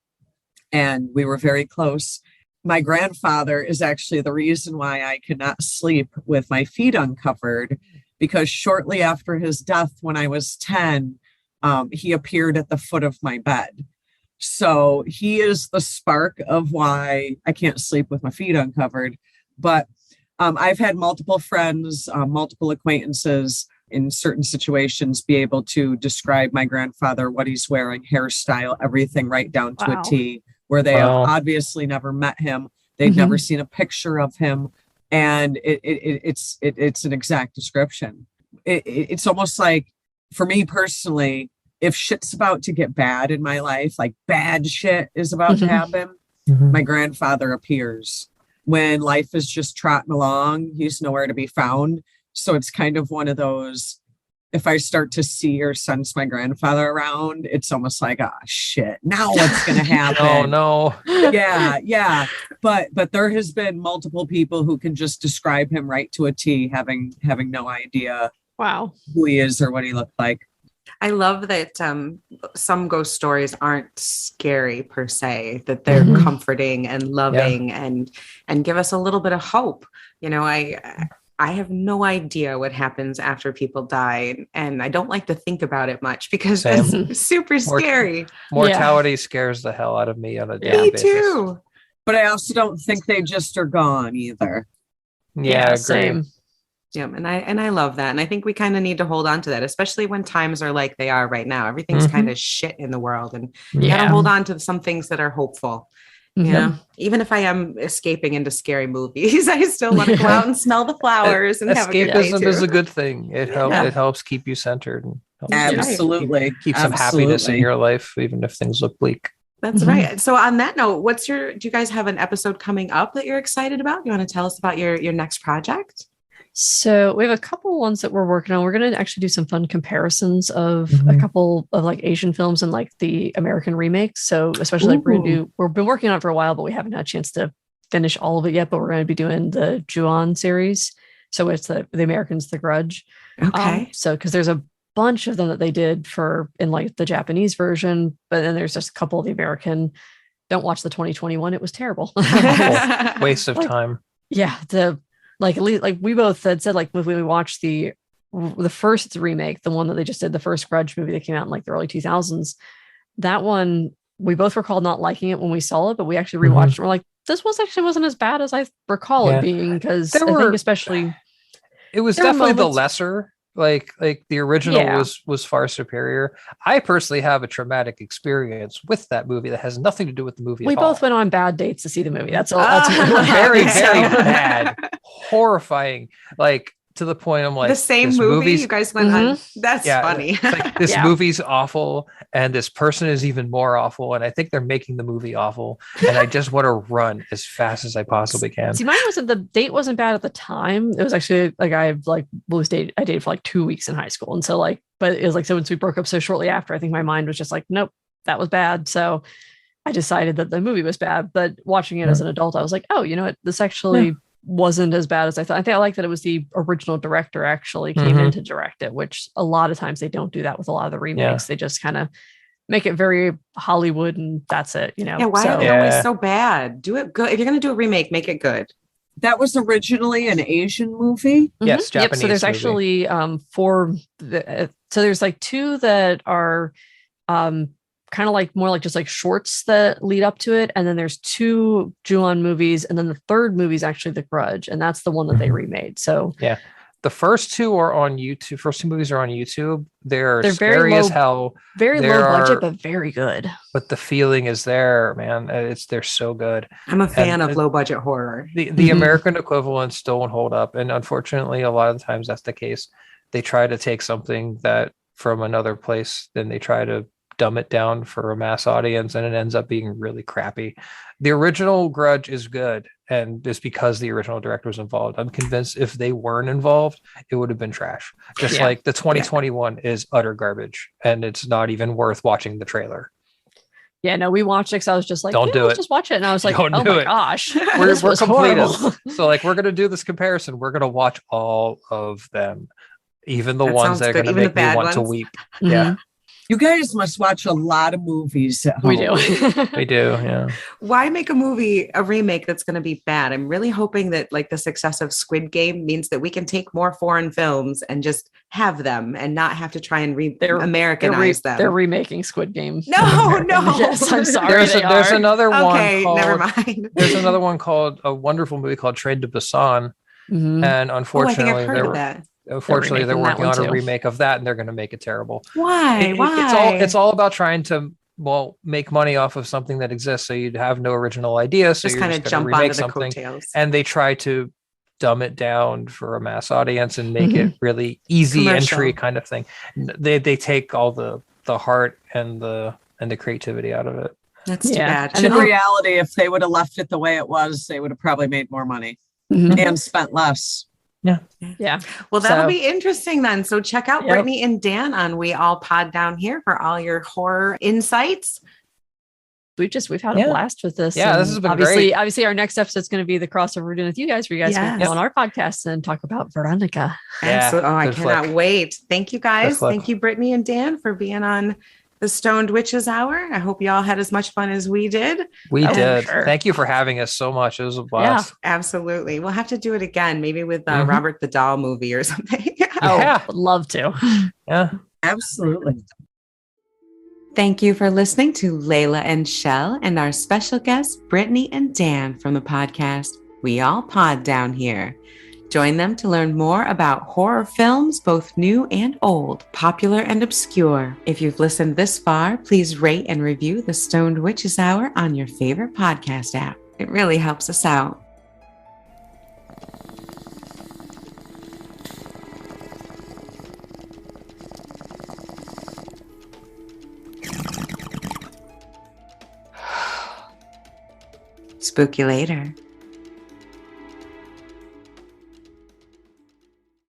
S2: And we were very close. My grandfather is actually the reason why I cannot sleep with my feet uncovered, because shortly after his death, when I was 10, he appeared at the foot of my bed. So he is the spark of why I can't sleep with my feet uncovered. But I've had multiple friends, multiple acquaintances in certain situations be able to describe my grandfather, what he's wearing, hairstyle, everything right down to a T, where they have obviously never met him. They've never seen a picture of him. And it's an exact description. It's almost like, for me personally, if shit's about to get bad in my life, like bad shit is about to happen, my grandfather appears. When life is just trotting along, he's nowhere to be found. So it's kind of one of those, if I start to see or sense my grandfather around, it's almost like, ah, shit, now what's going to happen?
S4: Oh, no.
S2: Yeah. But there has been multiple people who can just describe him right to a T, having no idea who he is or what he looked like.
S1: I love that some ghost stories aren't scary per se, that they're comforting and loving and give us a little bit of hope. I have no idea what happens after people die, and I don't like to think about it much because it's super scary.
S4: Mortality scares the hell out of me on a daily basis. Me too.
S2: But I also don't think they just are gone either.
S4: Yeah,
S3: same.
S1: Yeah, and I love that. And I think we kind of need to hold on to that, especially when times are like they are right now. Everything's kind of shit in the world, and you gotta hold on to some things that are hopeful. Even if I am escaping into scary movies, I still want to go out and smell the flowers and have a good day too.
S4: Escapism is a good thing. It helps keep you centered and
S2: absolutely
S4: keep some happiness in your life, even if things look bleak.
S1: That's right. So on that note, do you guys have an episode coming up that you're excited about? You want to tell us about your next project?
S3: So we have a couple ones that we're working on. We're going to actually do some fun comparisons of a couple of like Asian films and like the American remakes. So especially like we've been working on it for a while, but we haven't had a chance to finish all of it yet. But we're going to be doing the Ju-on series. So it's the Americans, The Grudge.
S1: Okay.
S3: So because there's a bunch of them that they did in like the Japanese version, but then there's just a couple of the American. Don't watch the 2021. It was terrible.
S4: Waste of time.
S3: Yeah. Like we both had said, like when we watched the first remake, the one that they just did, the first Grudge movie that came out in like the early 2000s, that one, we both recalled not liking it when we saw it, but we actually rewatched it. We're like, this wasn't as bad as I recall it being, because I think especially
S4: it was definitely the lesser. Like the original was far superior. I personally have a traumatic experience with that movie that has nothing to do with the movie.
S3: We both went on bad dates to see the movie. That's all.
S4: Very, very bad, horrifying. Like to the point I'm like,
S1: the same movie you guys went on. That's funny.
S4: Like, this movie's awful, and this person is even more awful, and I think they're making the movie awful, and I just want to run as fast as I possibly can.
S3: See, the date wasn't bad at the time. It was actually like I dated for like 2 weeks in high school, and so but it was like, so once we broke up so shortly after, I think my mind was just like, nope, that was bad. So I decided that the movie was bad. But watching it as an adult, I was like, oh, you know what, this actually wasn't as bad as I thought. I think I like that it was the original director actually came in to direct it, which a lot of times they don't do that with a lot of the remakes. They just kind of make it very Hollywood and that's it, you know.
S1: Yeah, why are they always so bad? Do it good. If you're going to do a remake, make it good.
S2: That was originally an Asian movie?
S4: Yes, Japanese.
S3: Yep, so there's actually so there's like two that are kind of like more like just like shorts that lead up to it. And then there's 2 Ju-on movies. And then the third movie is actually The Grudge. And that's the one that they remade. So
S4: yeah. The first 2 are on YouTube. First 2 movies are on YouTube. They're
S3: very
S4: scary
S3: low,
S4: as hell.
S3: Very low budget, but very good.
S4: But the feeling is there, man. They're so good.
S1: I'm a fan of low budget horror.
S4: The American equivalents don't hold up. And unfortunately, a lot of the times that's the case. They try to take something that from another place, then they try to dumb it down for a mass audience, and it ends up being really crappy. The original Grudge is good, and it's because the original director was involved. I'm convinced if they weren't involved, it would have been trash. Just like the 2021 is utter garbage, and it's not even worth watching the trailer.
S3: Yeah, no, we watched it because I was just like,
S4: don't do it.
S3: Just watch it. And I was like,
S4: don't
S3: oh
S4: do
S3: my
S4: it.
S3: gosh.
S4: We're completists. So like, we're going to do this comparison. We're going to watch all of them, even the ones that are going to make me want to weep. Yeah.
S2: You guys must watch a lot of movies at home.
S3: We do.
S4: We do, yeah.
S1: Why make a remake that's going to be bad? I'm really hoping that like the success of Squid Game means that we can take more foreign films and just have them and not have to try and Americanize them.
S3: They're remaking Squid Game.
S1: No.
S3: Yes, I'm sorry.
S4: There's another one.
S1: Okay, never mind.
S4: There's another one called a wonderful movie called Train to Busan. And unfortunately,
S1: I think I've heard of that.
S4: Unfortunately, they're working on a remake of that, and they're going to make it terrible.
S1: Why?
S4: It's all about trying to make money off of something that exists. So you'd have no original idea. So
S1: just
S4: you're
S1: kind of jump onto the coattails.
S4: And they try to dumb it down for a mass audience and make it really easy entry kind of thing. They take all the heart and the creativity out of it.
S1: That's too bad.
S2: And in reality, if they would have left it the way it was, they would have probably made more money and spent less.
S3: Yeah.
S1: Well, that'll be interesting then. So check out Brittany and Dan on We All Pod Down Here for all your horror insights.
S3: We've had a blast with this.
S4: Yeah, this has been great.
S3: Obviously, our next episode is going to be the crossover we're doing with you guys, where you guys can go on our podcast and talk about Veronica.
S1: Absolutely. Oh, I cannot wait. Thank you guys. Thank you, Brittany and Dan, for being on the Stoned Witches Hour. I hope y'all had as much fun as we did.
S4: We did. Sure. Thank you for having us so much. It was a blast.
S1: Yeah, absolutely. We'll have to do it again, maybe with Robert the Doll movie or something.
S3: Would love to.
S4: Yeah,
S2: absolutely.
S1: Thank you for listening to Layla and Chelle and our special guests, Brittany and Dan from the podcast We All Pod Down Here. Join them to learn more about horror films, both new and old, popular and obscure. If you've listened this far, please rate and review the Stoned Witches Hour on your favorite podcast app. It really helps us out. Spook you later.